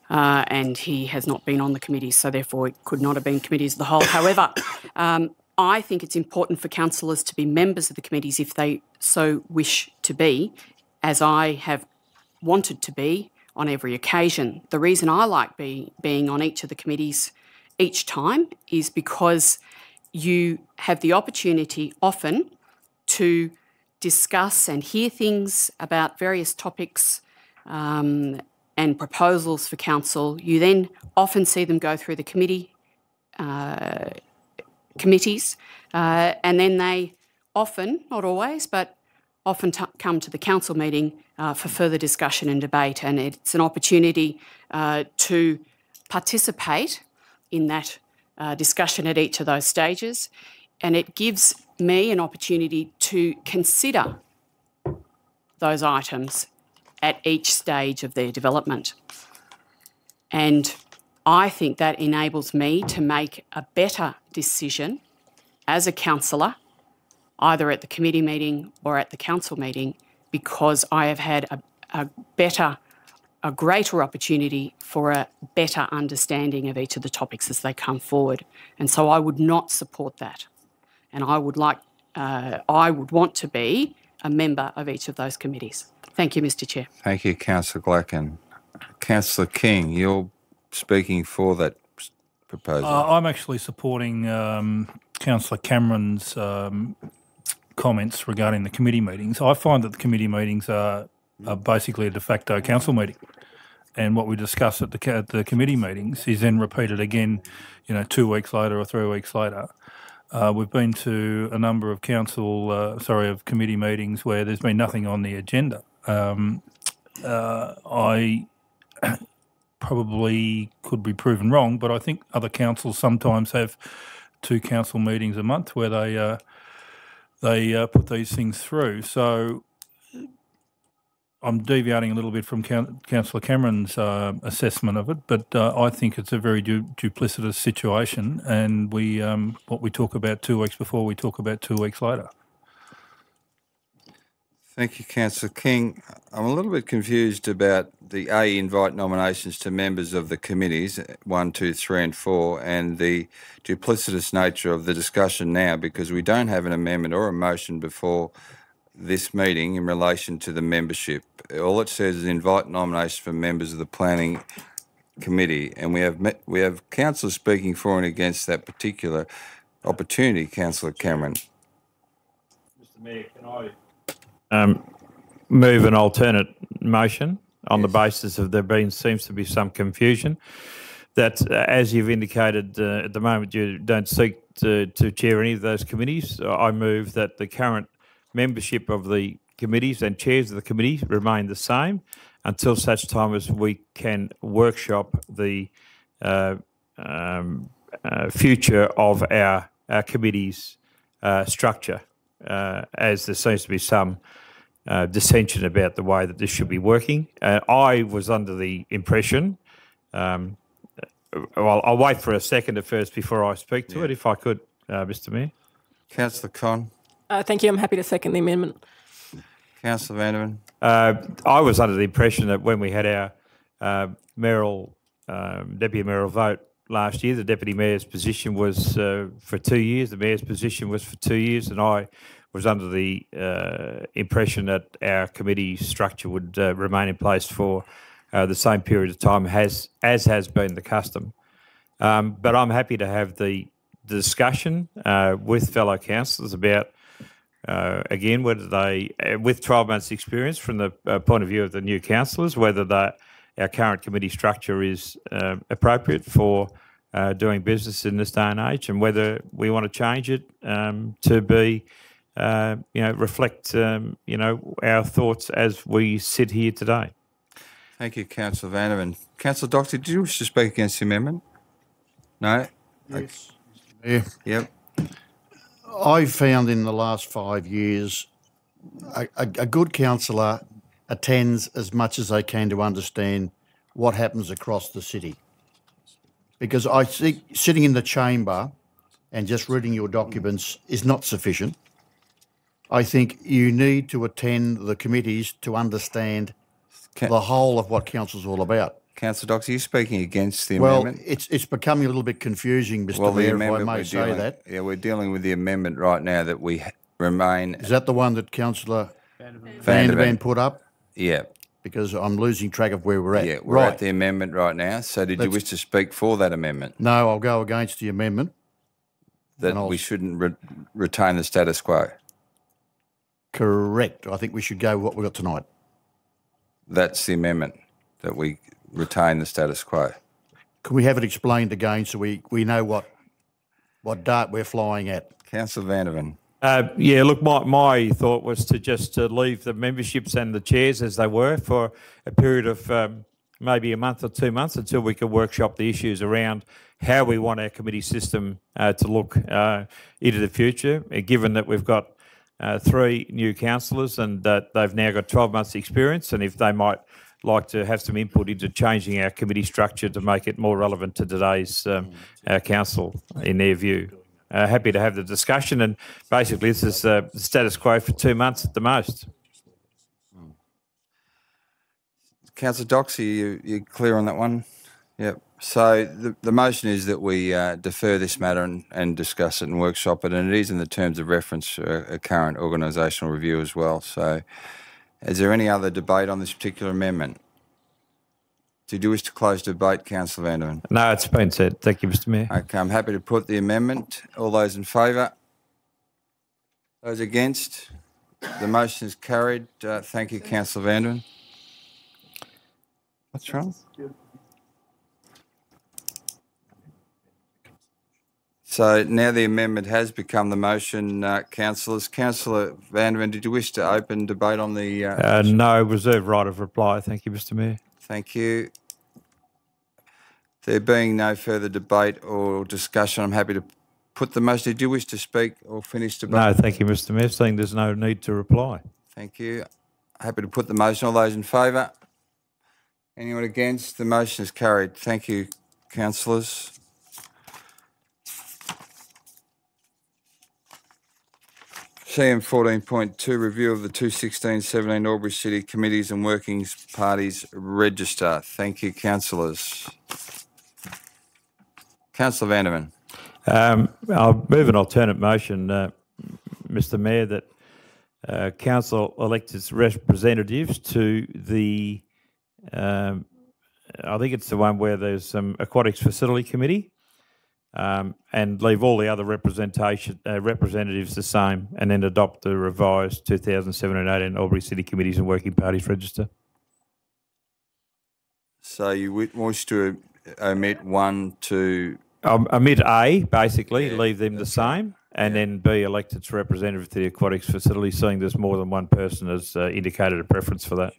and he has not been on the committees, so therefore it could not have been committees of the whole. However, I think it's important for councillors to be members of the committees if they so wish to be, as I have wanted to be on every occasion. The reason I like being on each of the committees each time is because you have the opportunity often to discuss and hear things about various topics and proposals for council. You then often see them go through the committees, and then they often, not always, but often come to the council meeting for further discussion and debate, and it's an opportunity to participate in that discussion at each of those stages, and it gives me an opportunity to consider those items at each stage of their development. And I think that enables me to make a better decision as a councillor, either at the committee meeting or at the council meeting, because I have had a greater opportunity for a better understanding of each of the topics as they come forward. And so I would not support that. And I would want to be a member of each of those committees. Thank you, Mr. Chair. Thank you, Councillor Glacken. Councillor King, you're speaking for that proposal. I'm actually supporting Councillor Cameron's comments regarding the committee meetings. I find that the committee meetings are basically a de facto council meeting, and what we discuss at the committee meetings is then repeated again, 2 weeks later or 3 weeks later. We've been to a number of of committee meetings where there's been nothing on the agenda. I probably could be proven wrong, but I think other councils sometimes have 2 council meetings a month where they put these things through. So I'm deviating a little bit from Councillor Cameron's assessment of it, but I think it's a very duplicitous situation, and what we talk about 2 weeks before, we talk about 2 weeks later. Thank you, Councillor King. I'm a little bit confused about the invite nominations to members of the committees, 1, 2, 3 and 4, and the duplicitous nature of the discussion now, because we don't have an amendment or a motion before this meeting in relation to the membership. All it says is invite nominations for members of the Planning committee, and we have councillors speaking for and against that particular opportunity. Councillor Cameron. Mr. Mayor, can I move an alternate motion on the basis of seems to be some confusion that, as you've indicated at the moment, you don't seek to chair any of those committees. I move that the current membership of the committees and chairs of the committee remain the same until such time as we can workshop the future of our committee's structure, as there seems to be some dissension about the way that this should be working. I was under the impression, well, I'll wait for a second first before I speak to it, if I could, Mr. Mayor. Councillor Con. Thank you. I'm happy to second the amendment. Councillor Vanderman. I was under the impression that when we had our deputy mayoral vote last year, the deputy mayor's position was for 2 years, the mayor's position was for 2 years, and I was under the impression that our committee structure would remain in place for the same period of time as has been the custom. But I'm happy to have the discussion with fellow councillors about, again, whether they, with 12 months experience from the point of view of the new councillors, whether our current committee structure is appropriate for doing business in this day and age, and whether we want to change it to be, reflect, our thoughts as we sit here today. Thank you, Councillor Vanderman. Councillor Doxey, did you wish to speak against the amendment? No? Yes. Yeah. Yep. I've found in the last 5 years a good councillor attends as much as they can to understand what happens across the city. Because I think sitting in the chamber and just reading your documents is not sufficient. I think you need to attend the committees to understand the whole of what council's all about. Councillor Doxey, are you speaking against the amendment? Well, it's becoming a little bit confusing, Mr. Mayor, if I may say that. Yeah, we're dealing with the amendment right now that we remain... Is that the one that Councillor Vandervan put up? Yeah. Because I'm losing track of where we're at. Yeah, we're at the amendment right now. So did you wish to speak for that amendment? No, I'll go against the amendment. That we shouldn't retain the status quo? Correct. I think we should go with what we've got tonight. That's the amendment, that we retain the status quo. Can we have it explained again so we know what dart we're flying at? Councillor Vandervan. Yeah, look, my thought was to just leave the memberships and the chairs as they were for a period of maybe a month or 2 months until we could workshop the issues around how we want our committee system to look into the future, given that we've got 3 new councillors and that they've now got 12 months experience, and if they might like to have some input into changing our committee structure to make it more relevant to today's council in their view. Happy to have the discussion, and basically this is the status quo for 2 months at the most. Councillor Doxey, you clear on that one? Yep. So the motion is that we defer this matter and discuss it and workshop it, and it is in the terms of reference for a current organisational review as well. So is there any other debate on this particular amendment? Did you wish to close debate, Councillor Vanderman? No, it's been said. Thank you, Mr. Mayor. Okay, I'm happy to put the amendment. All those in favour? Those against? The motion is carried. Thank you, Councillor Vanderman. What's wrong? So now the amendment has become the motion, councillors. Councillor Vanderman, did you wish to open debate on the... No, reserved right of reply. Thank you, Mr. Mayor. Thank you. There being no further debate or discussion, I'm happy to put the motion. Did you wish to speak or finish debate? No, thank you, Mr. Mayor. Seeing there's no need to reply. Thank you. Happy to put the motion. All those in favour? Anyone against? The motion is carried. Thank you, councillors. CM 14.2, review of the 2016-17 Albury City Committees and Working Parties Register. Thank you, councillors. Councillor Vanderman. I'll move an alternate motion, Mr. Mayor, that council elects its representatives to the I think it's the one where there's some Aquatics Facility Committee, and leave all the other representatives the same, and then adopt the revised 2017-18 Albury City Committees and Working Parties Register. So you wish to omit 1, 2... Omit A, basically, Yeah, leave them the that's right. same, and then B, elect its representative to the aquatics facility, seeing there's more than one person has indicated a preference for that.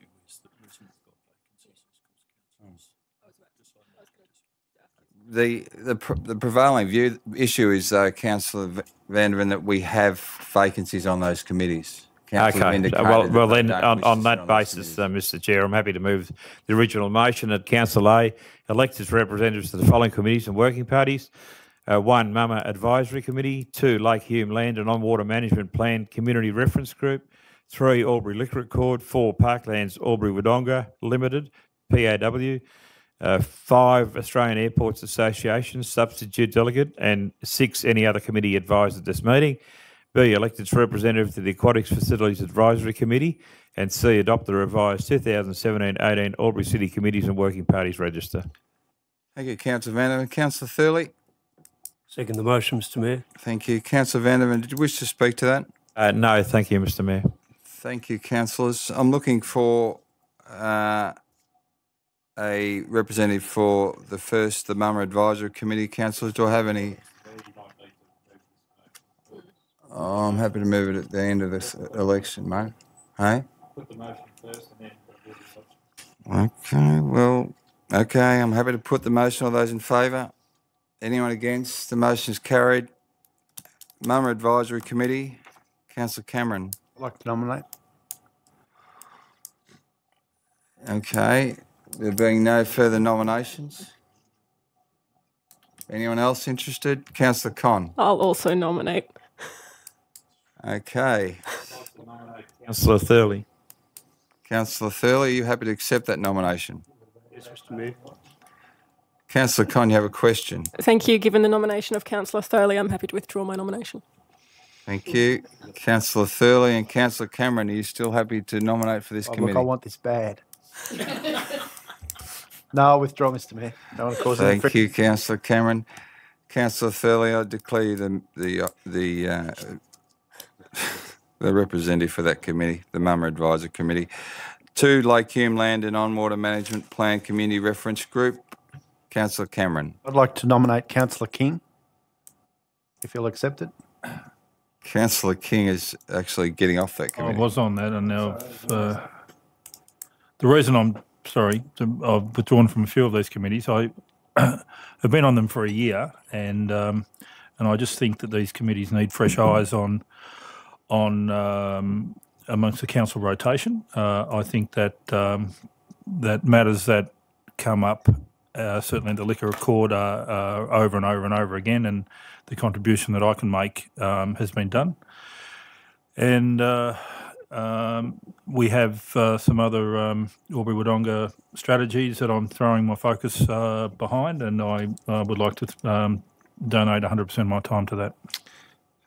The prevailing issue is, Councillor Vanderven, that we have vacancies on those committees. Councillor Okay. indicated Well, that they then, don't wish on to that sit those basis, committees. Mr. Chair, I'm happy to move the original motion that Council A elects its representatives to the following committees and working parties. 1, Mama Advisory Committee. 2, Lake Hume Land and On-Water Management Plan Community Reference Group. 3, Albury Liquor Accord. 4, Parklands Albury Wodonga Limited, PAW. 5, Australian Airports Association Substitute Delegate. And 6, any other committee advised at this meeting. B, elect its representative to the Aquatics Facilities Advisory Committee. And C, adopt the revised 2017-18 Albury City Committees and Working Parties Register. Thank you, Councillor Vanderven. Councillor Thurley? Second the motion, Mr Mayor. Thank you. Councillor Vanderven, did you wish to speak to that? No, thank you, Mr. Mayor. Thank you, councillors. I'm looking for a representative for the Mama Advisory Committee. Councillors, do I have any? Oh, I'm happy to move it at the end of this election, mate. Hey? Put the motion first and then... Okay, well, okay, I'm happy to put the motion. All those in favour? Anyone against? The motion is carried. Mama Advisory Committee, Councillor Cameron. I'd like to nominate. Okay, there being no further nominations. Anyone else interested? Councillor Con. I'll also nominate. Okay. Councillor Thurley. Councillor Thurley, are you happy to accept that nomination? Yes, Mr Mayor. Councillor Con, you have a question. Thank you. Given the nomination of Councillor Thurley, I'm happy to withdraw my nomination. Thank you. Councillor Thurley and Councillor Cameron, are you still happy to nominate for this committee? Look, I want this bad. No, I'll withdraw, Mr Mayor. Don't want to cause any Thank you, Councillor Cameron. Councillor Thurley, I declare you the representative for that committee, the Mama Advisor Committee. 2, Lake Hume Land and On-Water Management Plan Community Reference Group. Councillor Cameron. I'd like to nominate Councillor King, if you'll accept it. Councillor King is actually getting off that I committee. was on that, and now the reason I've withdrawn from a few of these committees. I have been on them for a year, and I just think that these committees need fresh eyes on amongst the council rotation. I think that that matters that come up, certainly the liquor accord, over and over and over again, and the contribution that I can make has been done. And we have some other Albury Wodonga strategies that I'm throwing my focus behind, and I would like to donate 100% of my time to that.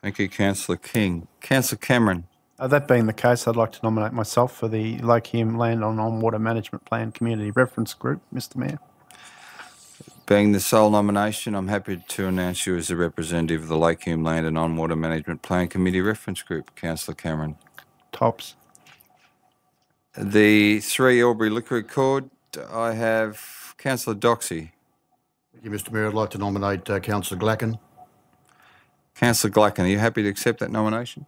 Thank you, Councillor King. Councillor Cameron. That being the case, I'd like to nominate myself for the Lake Hume Land on Water Management Plan Community Reference Group, Mr Mayor. Being the sole nomination, I'm happy to announce you as a representative of the Lake Hume Land and On-Water Management Plan Committee Reference Group, Councillor Cameron. Tops. The 3 Albury Liquor Accord, I have Councillor Doxey. Thank you, Mr Mayor. I'd like to nominate Councillor Glacken. Councillor Glacken, are you happy to accept that nomination?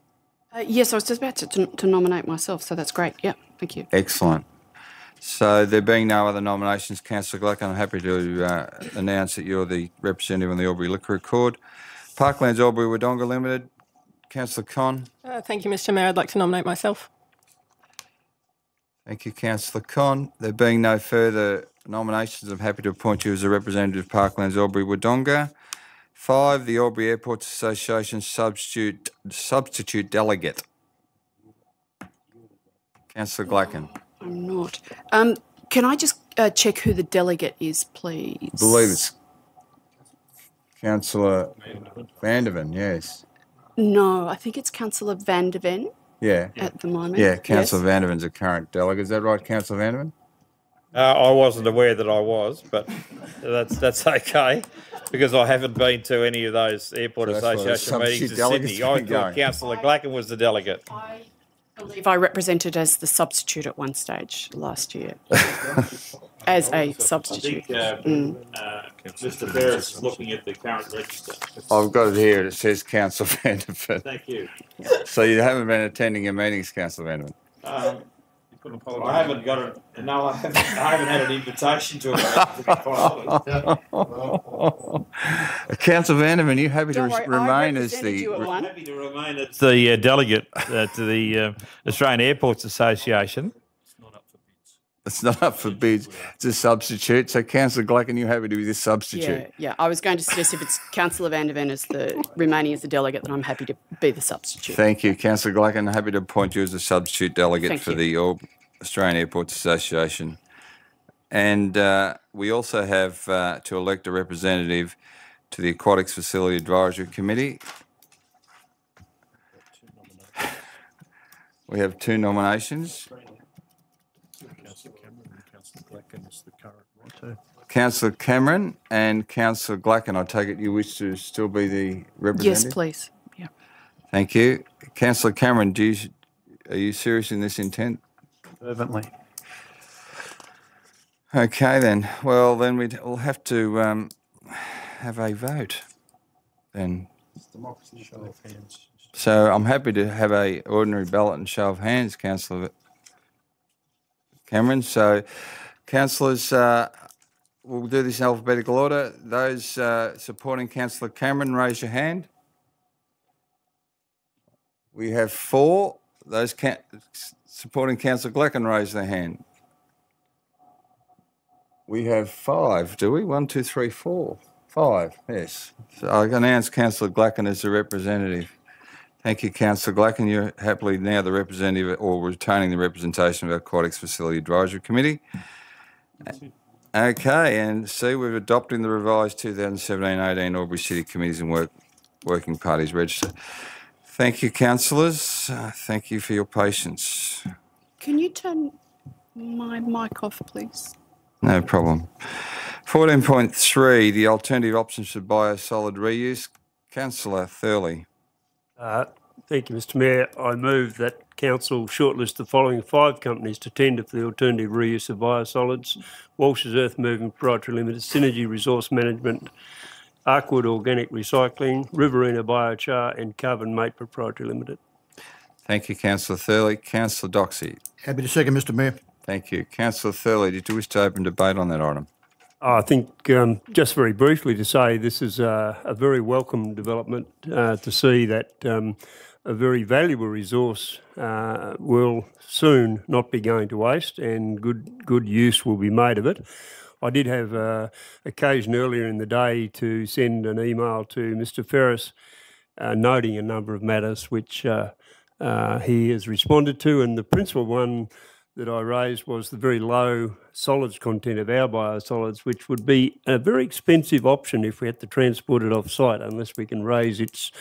Yes, I was just about to nominate myself, so that's great. Yeah, thank you. Excellent. So there being no other nominations, Councillor Glacken, I'm happy to announce that you're the representative on the Albury Liquor Accord. Parklands Albury Wodonga Limited, Councillor Con. Thank you, Mr Mayor. I'd like to nominate myself. Thank you, Councillor Con. There being no further nominations, I'm happy to appoint you as a representative of Parklands Albury Wodonga. 5, the Albury Airports Association Substitute Delegate. Councillor Glacken. I'm not. Can I just check who the delegate is, please? I believe it's Councillor Vanderven, yes. No, I think it's Councillor Vanderven Yeah. at the moment. Yeah, Councillor Yes. Vanderven's a current delegate. Is that right, Councillor Vanderven? I wasn't aware that I was, but that's okay, because I haven't been to any of those Airport So that's why the Association meetings in substitute delegate's Sydney. I been thought going. Councillor Glacken was the delegate. I believe I represented as the substitute at one stage last year. As a substitute. Mr. Ferris is looking at the current register. I've got it here. It says Councillor Vanderford. Thank you. So you haven't been attending your meetings, Councillor Vanderford? I haven't got it. No, I haven't had an invitation to it. Councillor Vanderman, you happy to Don't worry, I remain as represented you at the... one. Happy to remain as the delegate to the Australian Airports Association. It's not up for bids. It's a substitute. So, Councillor Glacken, you happy to be the substitute? Yeah. I was going to suggest if it's Councillor Vanderven as the remaining as the delegate, then I'm happy to be the substitute. Thank you, Councillor Glacken. Happy to appoint you as a substitute delegate Thank for you. the Australian Airports Association. And we also have to elect a representative to the Aquatics Facility Advisory Committee. We have 2 nominations. Councillor Cameron and Councillor Glacken. I take it you wish to still be the representative? Yes, please. Yeah. Thank you. Councillor Cameron, are you serious in this intent? Fervently. Okay then. Well, then we'll have to have a vote then. So I'm happy to have a ordinary ballot and show of hands, Councillor Cameron. So, councillors, we'll do this in alphabetical order. Those supporting Councillor Cameron, raise your hand. We have 4. Those supporting Councillor Glacken, raise their hand. We have 5, do we? 1, 2, 3, 4. 5, yes. So I announce Councillor Glacken as the representative. Thank you, Councillor Glacken. You're happily now the representative or retaining the representation of our Aquatics Facility Advisory Committee. Okay, and see, we're adopting the revised 2017-18 Albury City Committees and Working Parties Register. Thank you, councillors. Thank you for your patience. Can you turn my mic off, please? No problem. 14.3, the alternative options for biosolid reuse. Councillor Thurley. Thank you, Mr Mayor. I move that Council shortlist the following 5 companies to tender for the alternative reuse of biosolids: Walsh's Earth Moving Proprietary Limited, Synergy Resource Management, Arkwood Organic Recycling, Riverina Biochar and Carbon Mate Proprietary Limited. Thank you, Councillor Thurley. Councillor Doxey. Happy to second, Mr Mayor. Thank you. Councillor Thurley, did you wish to open debate on that item? I think just very briefly to say this is a very welcome development to see that a very valuable resource will soon not be going to waste and good use will be made of it. I did have occasion earlier in the day to send an email to Mr Ferris noting a number of matters which he has responded to, and the principal one that I raised was the very low solids content of our biosolids, which would be a very expensive option if we had to transport it off-site unless we can raise its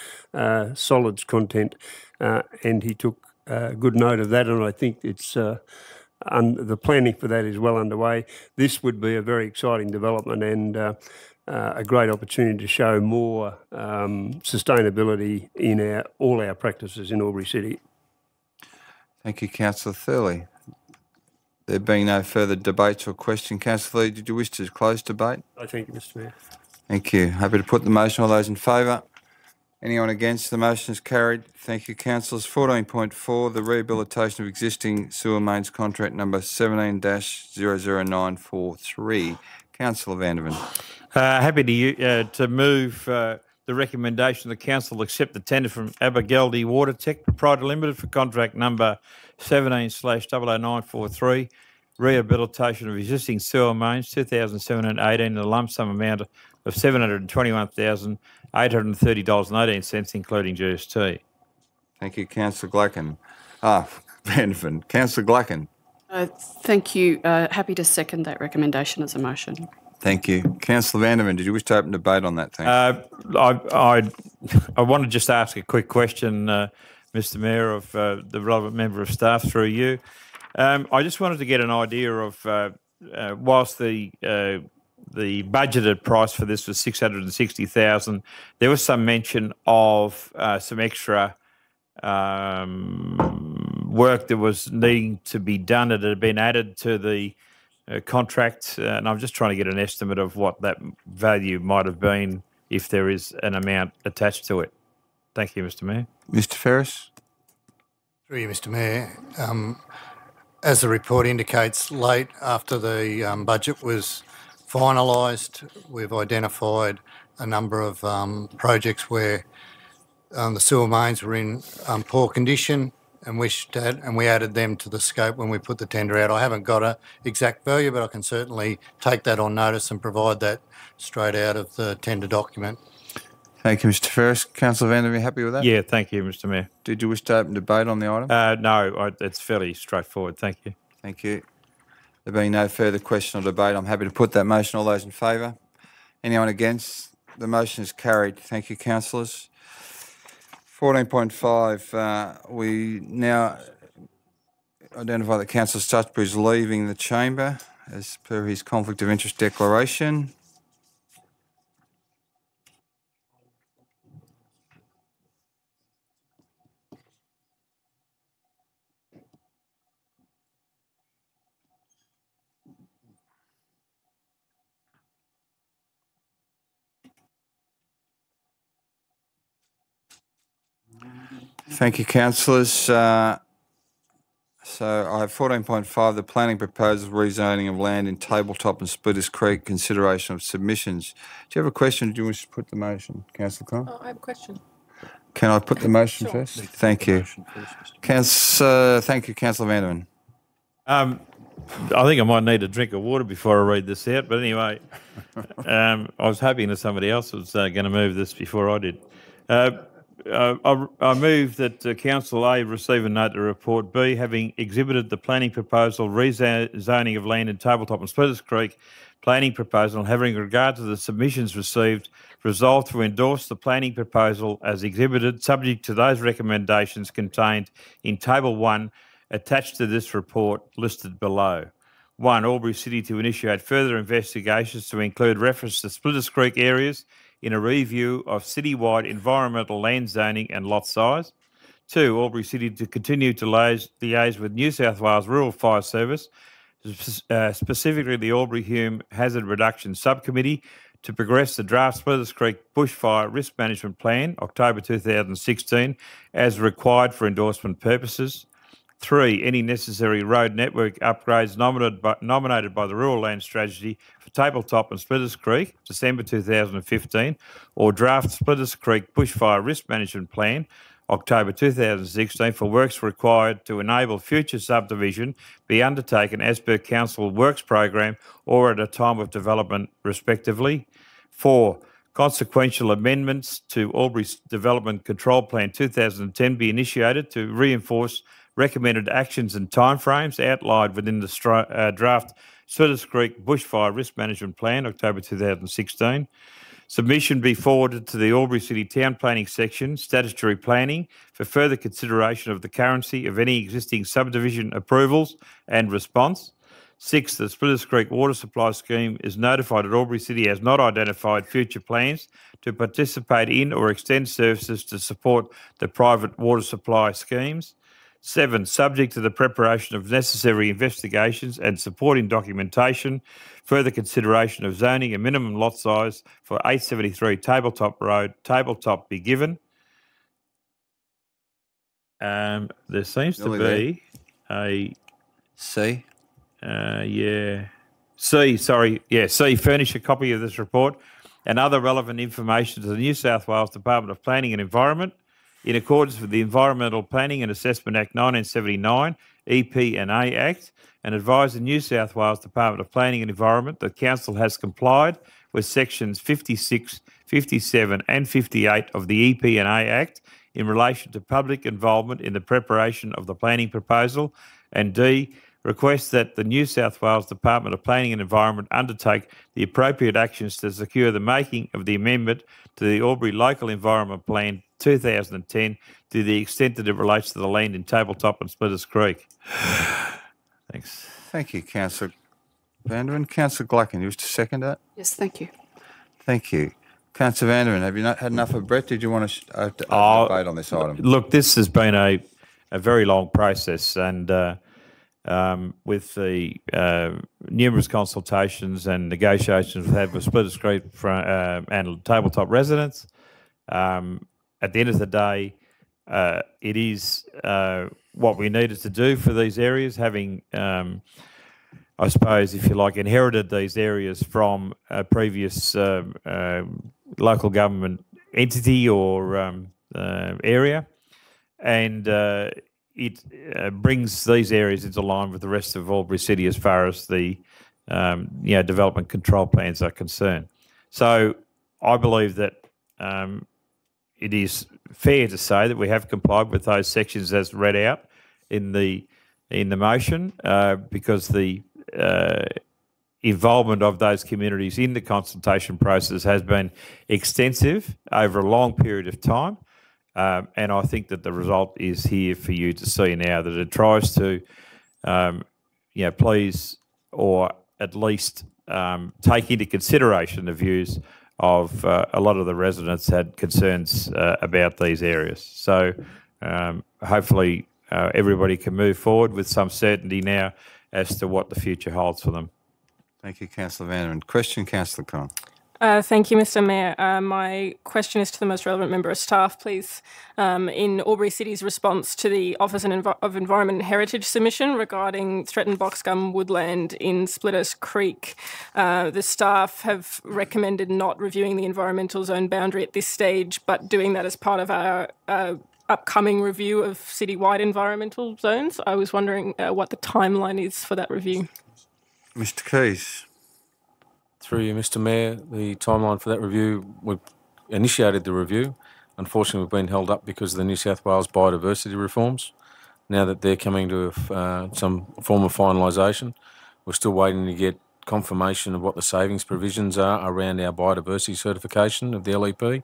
solids content. And he took good note of that, and I think it's the planning for that is well underway. This would be a very exciting development and a great opportunity to show more sustainability in all our practices in Albury City. Thank you, Councillor Thurley. There being no further debates or question, Councillor Lee, did you wish to close debate? I thank you, Mr Mayor. Thank you. Happy to put the motion. All those in favour? Anyone against? The motion is carried. Thank you, councillors. 14.4, the rehabilitation of existing sewer mains contract number 17-00943. Councillor Vanderven. Happy to move the recommendation of the council to accept the tender from Abergeldy Water Tech Proprietary Limited for contract number 17/00943, rehabilitation of existing sewer mains 2017-18 in a lump sum amount of $721,830.18, including GST. Thank you, Councillor Glacken. Vanderven. Councillor Glacken. Thank you. Happy to second that recommendation as a motion. Thank you. Councillor Vanderven, did you wish to open debate on that? I want to just ask a quick question, Mr Mayor, of the relevant member of staff through you. I just wanted to get an idea of whilst the budgeted price for this was $660,000, there was some mention of some extra work that was needing to be done that had been added to the contract, and I'm just trying to get an estimate of what that value might have been if there is an amount attached to it. Thank you, Mr. Mayor. Mr. Ferris? Through you, Mr. Mayor. As the report indicates, late after the budget was finalised, we've identified a number of projects where the sewer mains were in poor condition and we added them to the scope when we put the tender out. I haven't got an exact value, but I can certainly take that on notice and provide that straight out of the tender document. Thank you, Mr. Ferris. Councillor Van, are you happy with that? Yeah, thank you, Mr. Mayor. Did you wish to open debate on the item? No, it's fairly straightforward. Thank you. Thank you. There being no further question or debate, I'm happy to put that motion. All those in favour? Anyone against? The motion is carried. Thank you, councillors. 14.5, we now identify that Councillor Stutchbury is leaving the chamber as per his conflict of interest declaration. Thank you, councillors. So I have 14.5, the planning proposal rezoning of land in Tabletop and Splitters Creek, consideration of submissions. Do you have a question? Do you wish to put the motion, Councillor Connor? I have a question. Can I put the motion Sure. first? Thank you. Thank you, Councillor Vanderman. I think I might need a drink of water before I read this out, but anyway, I was hoping that somebody else was going to move this before I did. I move that Council A receive and note the report. B, having exhibited the planning proposal rezoning of land in Tabletop and Splitters Creek planning proposal, and having regard to the submissions received, resolved to endorse the planning proposal as exhibited, subject to those recommendations contained in Table 1 attached to this report listed below. 1. Albury City to initiate further investigations to include reference to Splitters Creek areas in a review of citywide environmental land zoning and lot size. 2. Albury City to continue to liaise with New South Wales Rural Fire Service, specifically the Albury Hume Hazard Reduction Subcommittee, to progress the draft Splitters Creek Bushfire Risk Management Plan, October 2016, as required for endorsement purposes. 3. Any necessary road network upgrades nominated by the Rural Land Strategy for Tabletop and Splitters Creek, December 2015, or draft Splitters Creek Bushfire Risk Management Plan, October 2016, for works required to enable future subdivision be undertaken as per Council Works Program or at a time of development, respectively. 4. Consequential amendments to Albury's Development Control Plan 2010 be initiated to reinforce recommended actions and timeframes outlined within the draft Splitters Creek Bushfire Risk Management Plan, October 2016. Submission be forwarded to the Albury City Town Planning Section, Statutory Planning, for further consideration of the currency of any existing subdivision approvals and response. 6. The Splitters Creek Water Supply Scheme is notified that Albury City has not identified future plans to participate in or extend services to support the private water supply schemes. 7. Subject to the preparation of necessary investigations and supporting documentation, further consideration of zoning and minimum lot size for 873 Tabletop Road, Tabletop be given. There seems to be a C. C, furnish a copy of this report and other relevant information to the New South Wales Department of Planning and Environment in accordance with the Environmental Planning and Assessment Act 1979, EP&A Act, and advise the New South Wales Department of Planning and Environment that Council has complied with sections 56, 57 and 58 of the EP&A Act in relation to public involvement in the preparation of the planning proposal, and D, request that the New South Wales Department of Planning and Environment undertake the appropriate actions to secure the making of the amendment to the Albury Local Environment Plan 2010 to the extent that it relates to the land in Tabletop and Splitters Creek. Thanks. Thank you, Councillor Vanderman. Councillor Gluckin, you wish to second that? Yes, thank you. Thank you. Councillor Vanderman, have you not had enough of breath? Did you want to open debate on this item? Look, this has been a very long process, and with the numerous consultations and negotiations we've had with Splitters Creek and tabletop residents, at the end of the day, it is what we needed to do for these areas, having, I suppose, if you like, inherited these areas from a previous local government entity or area, and it brings these areas into line with the rest of Albury City as far as the development control plans are concerned. So I believe that it is fair to say that we have complied with those sections as read out in the motion, because the involvement of those communities in the consultation process has been extensive over a long period of time. And I think that the result is here for you to see now, that it tries to, please, or at least take into consideration the views of a lot of the residents had concerns about these areas. So hopefully everybody can move forward with some certainty now as to what the future holds for them. Thank you, Councillor Vanderman. Question, Councillor Con. Thank you, Mr Mayor. My question is to the most relevant member of staff, please. In Albury City's response to the Office of Environment and Heritage submission regarding threatened boxgum woodland in Splitters Creek, the staff have recommended not reviewing the environmental zone boundary at this stage, but doing that as part of our upcoming review of citywide environmental zones. I was wondering what the timeline is for that review. Mr Keys. Through you, Mr Mayor, the timeline for that review, we've initiated the review. Unfortunately, we've been held up because of the New South Wales biodiversity reforms. Now that they're coming to some form of finalisation, we're still waiting to get confirmation of what the savings provisions are around our biodiversity certification of the LEP,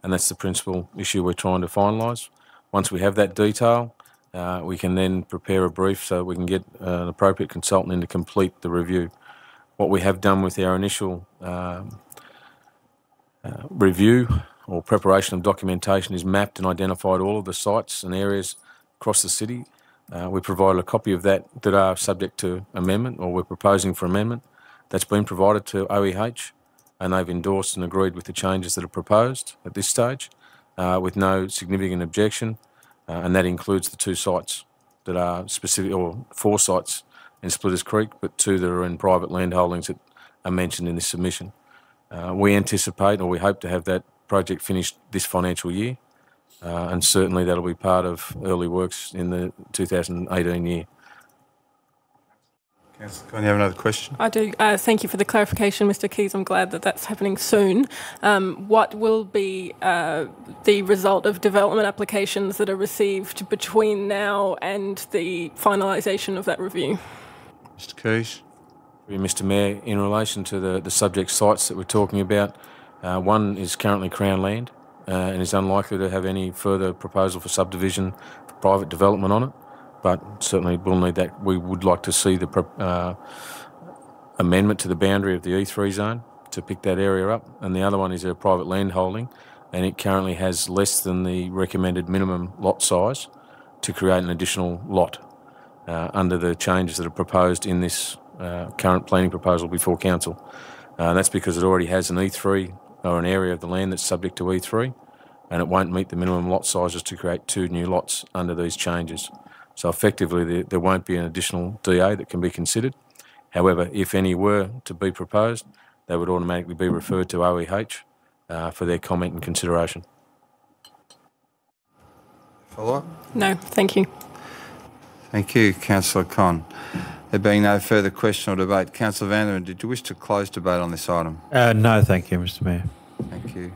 and that's the principal issue we're trying to finalise. Once we have that detail, we can then prepare a brief so we can get an appropriate consultant in to complete the review. What we have done with our initial review or preparation of documentation is mapped and identified all of the sites and areas across the city. We provided a copy of that are subject to amendment, or we're proposing for amendment. That's been provided to OEH, and they've endorsed and agreed with the changes that are proposed at this stage with no significant objection, and that includes the 2 sites that are specific, or 4 sites in Splitters Creek, but 2 that are in private land holdings that are mentioned in this submission. We anticipate, or we hope to have that project finished this financial year, and certainly that'll be part of early works in the 2018 year. Councillor Con, you have another question? I do. Thank you for the clarification, Mr Keys. I'm glad that that's happening soon. What will be the result of development applications that are received between now and the finalisation of that review? Mr Keys. Mr Mayor, in relation to the subject sites that we're talking about, one is currently Crown land and is unlikely to have any further proposal for subdivision for private development on it, but certainly we'll need that. We would like to see the amendment to the boundary of the E3 zone to pick that area up, and the other one is a private land holding, and it currently has less than the recommended minimum lot size to create an additional lot under the changes that are proposed in this current planning proposal before council. That's because it already has an E3, or an area of the land that's subject to E3, and it won't meet the minimum lot sizes to create 2 new lots under these changes. So effectively there won't be an additional DA that can be considered. However, if any were to be proposed, they would automatically be referred to OEH for their comment and consideration. Follow-up? No, thank you. Thank you, Councillor Con. There being no further question or debate, Councillor Vanderman, did you wish to close debate on this item? No, thank you, Mr Mayor. Thank you.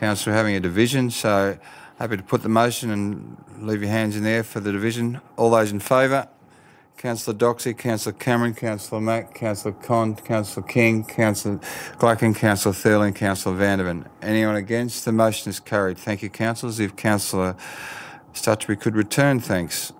Councillor, having a division, so happy to put the motion and leave your hands in there for the division. All those in favour? Councillor Doxey, Councillor Cameron, Councillor Mack, Councillor Con, Councillor King, Councillor Gluckin, Councillor Thurling, Councillor Vanderman. Anyone against? The motion is carried. Thank you, councillors. If Councillor Stutchbury could return, thanks.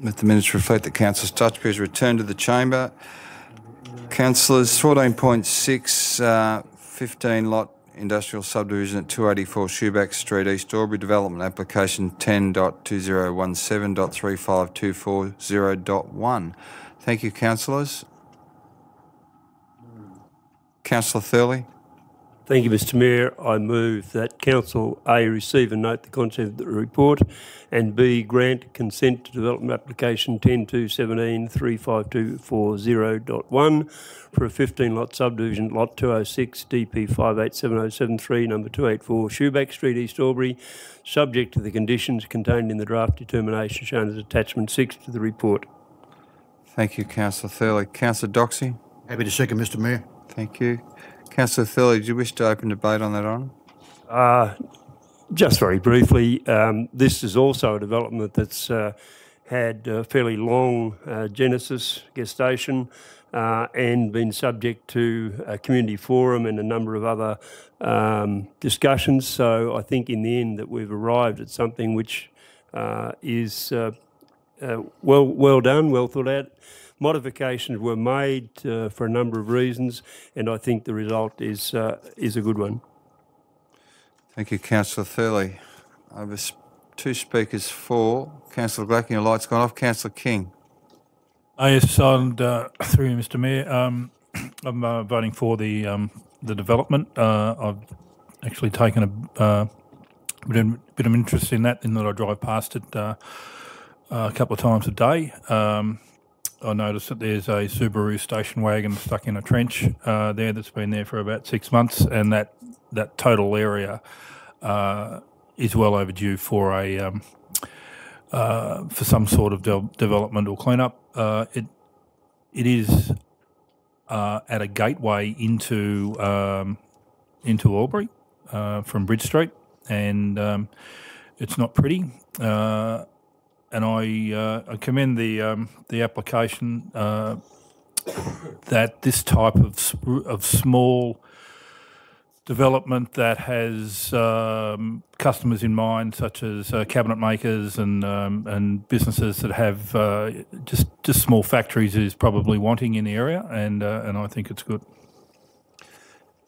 Let the minutes reflect that Councillor Stutchby has returned to the chamber. Councillors, 14.6, 15 lot industrial subdivision at 284 Shoeback Street, East Albury, development application 10.2017.35240.1. Thank you, councillors. Councillor Thurley. Thank you, Mr Mayor. I move that Council A, receive and note the content of the report, and B, grant consent to development application 10.217.35240.1 for a 15-lot subdivision, Lot 206, DP 587073, number 284, Shoeback Street, East Albury, subject to the conditions contained in the draft determination shown as attachment 6 to the report. Thank you, Councillor Thurley. Councillor Doxey. Happy to second, Mr Mayor. Thank you. Councillor Thurley, do you wish to open debate on that item? Just very briefly, this is also a development that's had a fairly long genesis, gestation, and been subject to a community forum and a number of other discussions. So I think in the end that we've arrived at something which is well done, well thought out. Modifications were made for a number of reasons, and I think the result is a good one. Thank you, Councillor Thurley. I have two speakers for. Councillor Glacken, your light's gone off. Councillor King. Yes, and through you, Mr Mayor, I'm voting for the development. I've actually taken a bit of interest in that I drive past it a couple of times a day. I noticed that there's a Subaru station wagon stuck in a trench there that's been there for about 6 months, and that total area is well overdue for for some sort of development or cleanup. It is at a gateway into Albury from Bridge Street, and it's not pretty. And I commend the application that this type of small development that has customers in mind, such as cabinet makers and businesses that have just small factories, is probably wanting in the area, and I think it's good.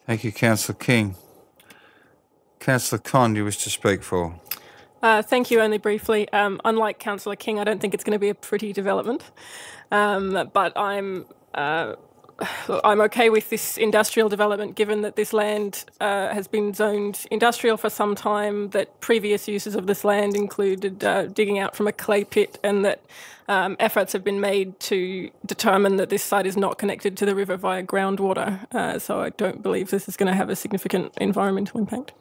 Thank you, Councillor King. Councillor Conn, do you wish to speak for? Thank you. Only briefly. Unlike Councillor King, I don't think it's going to be a pretty development, but I'm okay with this industrial development, given that this land has been zoned industrial for some time, that previous uses of this land included digging out from a clay pit, and that efforts have been made to determine that this site is not connected to the river via groundwater. So I don't believe this is going to have a significant environmental impact.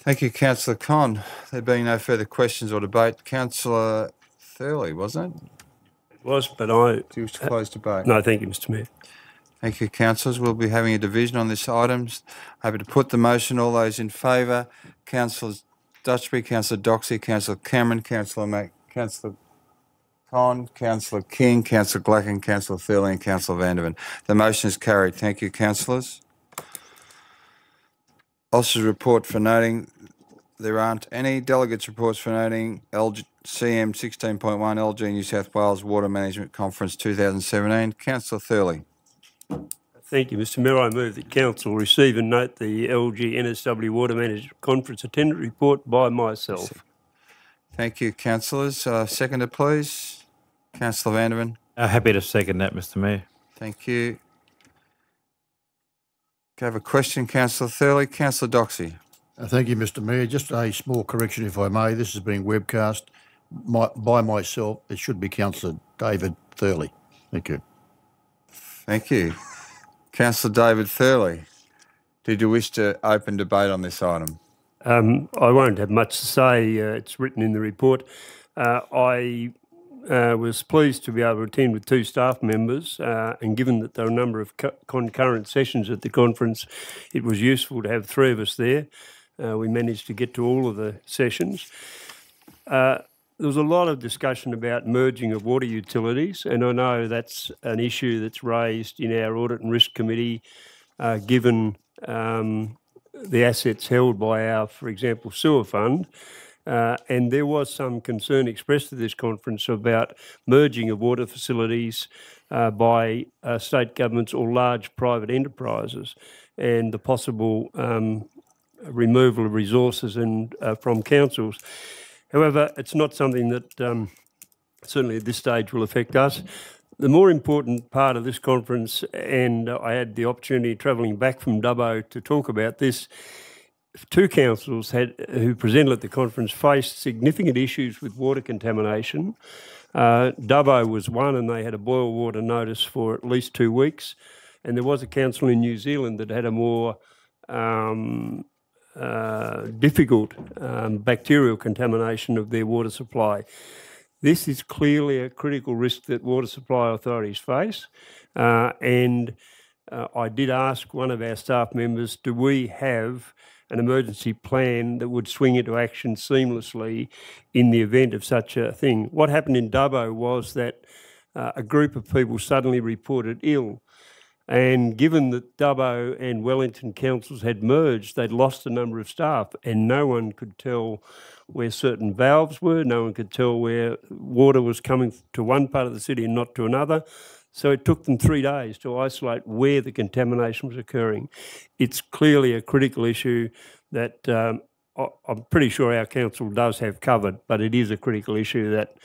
Thank you, Councillor Conn. There being no further questions or debate, Councillor Thurley, wasn't it? It was, but I... Do you wish to close debate? No, thank you, Mr Mayor. Thank you, councillors. We'll be having a division on this item. Happy to put the motion. All those in favour, Councillors Dutchby, Councillor Doxey, Councillor Cameron, Councillor Conn, Councillor King, Councillor Glacken, Councillor Thurley and Councillor Vandervan. The motion is carried. Thank you, councillors. Officers' report for noting. There aren't any. Delegates' reports for noting. CM 16.1 LG New South Wales Water Management Conference 2017. Councillor Thurley. Thank you, Mr Mayor. I move that Council receive and note the LG NSW Water Management Conference attendance report by myself. Thank you, councillors. Seconder, please. Councillor Vandervan. Happy to second that, Mr Mayor. Thank you. I have a question, Councillor Thurley. Councillor Doxey. Thank you, Mr Mayor. Just a small correction, if I may. This is being webcast by myself. It should be Councillor David Thurley. Thank you. Thank you. Councillor David Thurley, did you wish to open debate on this item? I won't have much to say. It's written in the report. I was pleased to be able to attend with 2 staff members, and given that there are a number of concurrent sessions at the conference, it was useful to have 3 of us there. We managed to get to all of the sessions. There was a lot of discussion about merging of water utilities, and I know that's an issue that's raised in our Audit and Risk Committee, given the assets held by our, for example, sewer fund. and there was some concern expressed at this conference about merging of water facilities by state governments or large private enterprises, and the possible removal of resources and from councils. However, it's not something that certainly at this stage will affect us. The more important part of this conference, and I had the opportunity travelling back from Dubbo to talk about this, two councils who presented at the conference faced significant issues with water contamination. Dubbo was one, and they had a boil water notice for at least 2 weeks. And there was a council in New Zealand that had a more difficult bacterial contamination of their water supply. This is clearly a critical risk that water supply authorities face. And I did ask one of our staff members, do we have an emergency plan that would swing into action seamlessly in the event of such a thing? What happened in Dubbo was that a group of people suddenly reported ill. And given that Dubbo and Wellington councils had merged, they'd lost a number of staff, and no one could tell where certain valves were, no one could tell where water was coming to one part of the city and not to another. So it took them 3 days to isolate where the contamination was occurring. It's clearly a critical issue that I'm pretty sure our council does have covered, but it is a critical issue that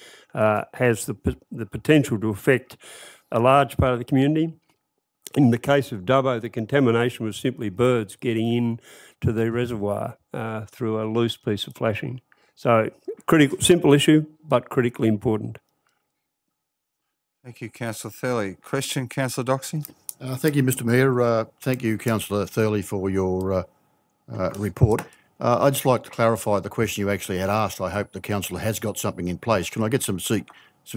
has the potential to affect a large part of the community. In the case of Dubbo, the contamination was simply birds getting in to the reservoir through a loose piece of flashing. So critical, simple issue, but critically important. Thank you, Councillor Thurley. Question, Councillor Doxey? Thank you, Mr Mayor. Thank you, Councillor Thurley, for your report. I'd just like to clarify the question you actually had asked. I hope the councillor has got something in place. Can I get some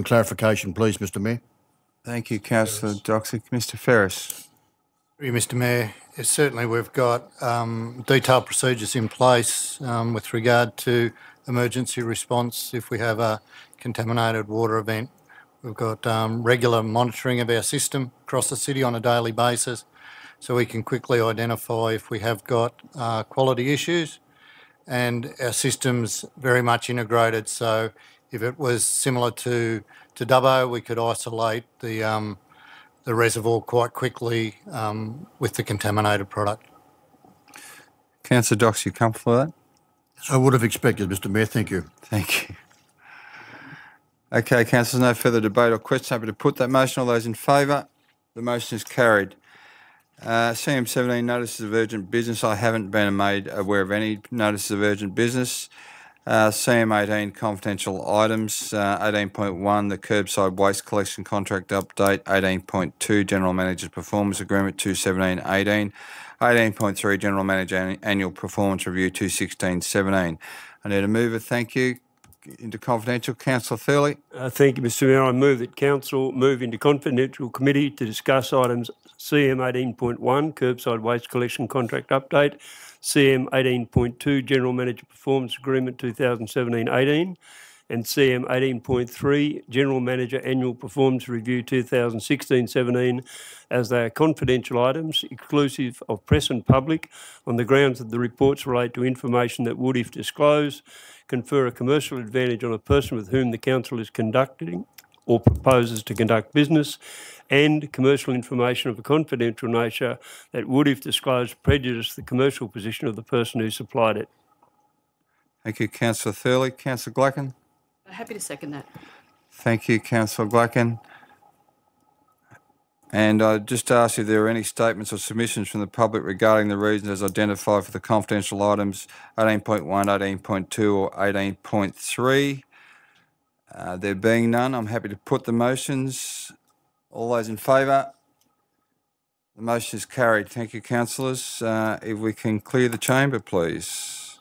clarification, please, Mr Mayor? Thank you, Councillor Doxey. Mr Ferris. Mr Mayor, yes, certainly we've got detailed procedures in place with regard to emergency response if we have a contaminated water event. We've got regular monitoring of our system across the city on a daily basis, so we can quickly identify if we have got quality issues, and our system's very much integrated, so if it was similar to Dubbo, we could isolate the reservoir quite quickly with the contaminated product. Councillor Doxey, you comfortable with that? I would have expected, Mr Mayor. Thank you. Thank you. Okay, councillors, no further debate or question. Happy to put that motion. All those in favour? The motion is carried. CM 17, notices of urgent business. I haven't been made aware of any notices of urgent business. CM 18, confidential items. 18.1, the curbside waste collection contract update. 18.2, General Manager's Performance Agreement 217.18. 18.3, General Manager Annual Performance Review 216.17. I need a mover, thank you. Into confidential. Councillor Thurley. Thank you, Mr Mayor. I move that Council move into confidential committee to discuss items CM 18.1, curbside waste collection contract update, CM 18.2, General Manager Performance Agreement 2017-18, and CM 18.3, General Manager Annual Performance Review 2016-17, as they are confidential items, exclusive of press and public, on the grounds that the reports relate to information that would, if disclosed, confer a commercial advantage on a person with whom the Council is conducting or proposes to conduct business, and commercial information of a confidential nature that would, if disclosed, prejudice the commercial position of the person who supplied it. Thank you, Councillor Thurley. Councillor Glacken. Happy to second that. Thank you, Councillor Glacken. And I just ask if there are any statements or submissions from the public regarding the reasons as identified for the confidential items 18.1, 18.2 or 18.3. There being none, I'm happy to put the motions. All those in favour? The motion is carried. Thank you, councillors. If we can clear the chamber, please.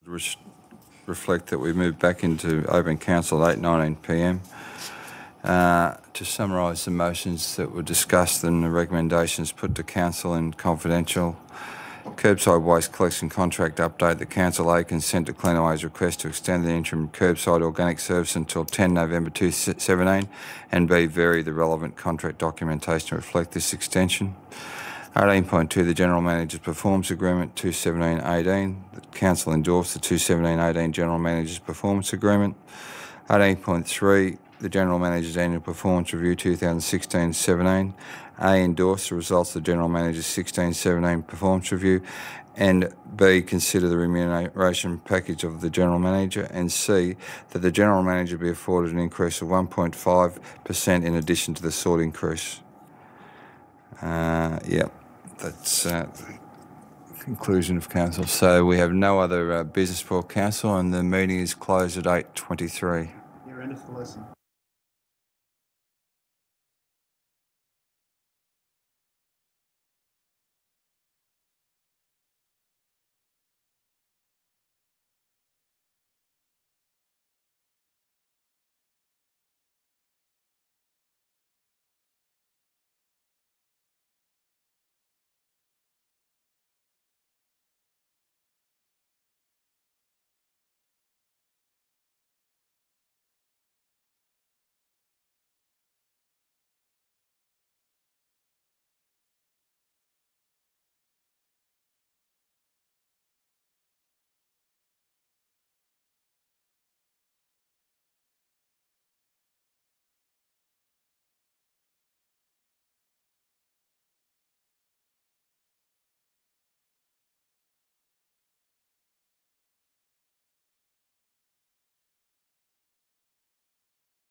reflect that we move back into open council at 8:19 p.m. To summarise the motions that were discussed and the recommendations put to council in confidential. Curbside waste collection contract update. The Council A consent to Cleanaway's request to extend the interim curbside organic service until 10 November 2017, and B, vary the relevant contract documentation to reflect this extension. 18.2, the General Manager's Performance Agreement 217.18. The Council endorsed the 217.18 General Manager's Performance Agreement. 18.3, the General Manager's Annual Performance Review 2016-17. A, endorse the results of the General Manager's 16-17 Performance Review, and B, consider the remuneration package of the General Manager, and C, that the General Manager be afforded an increase of 1.5% in addition to the SORT increase. That's the conclusion of council. So we have no other business for council, and the meeting is closed at 8:23.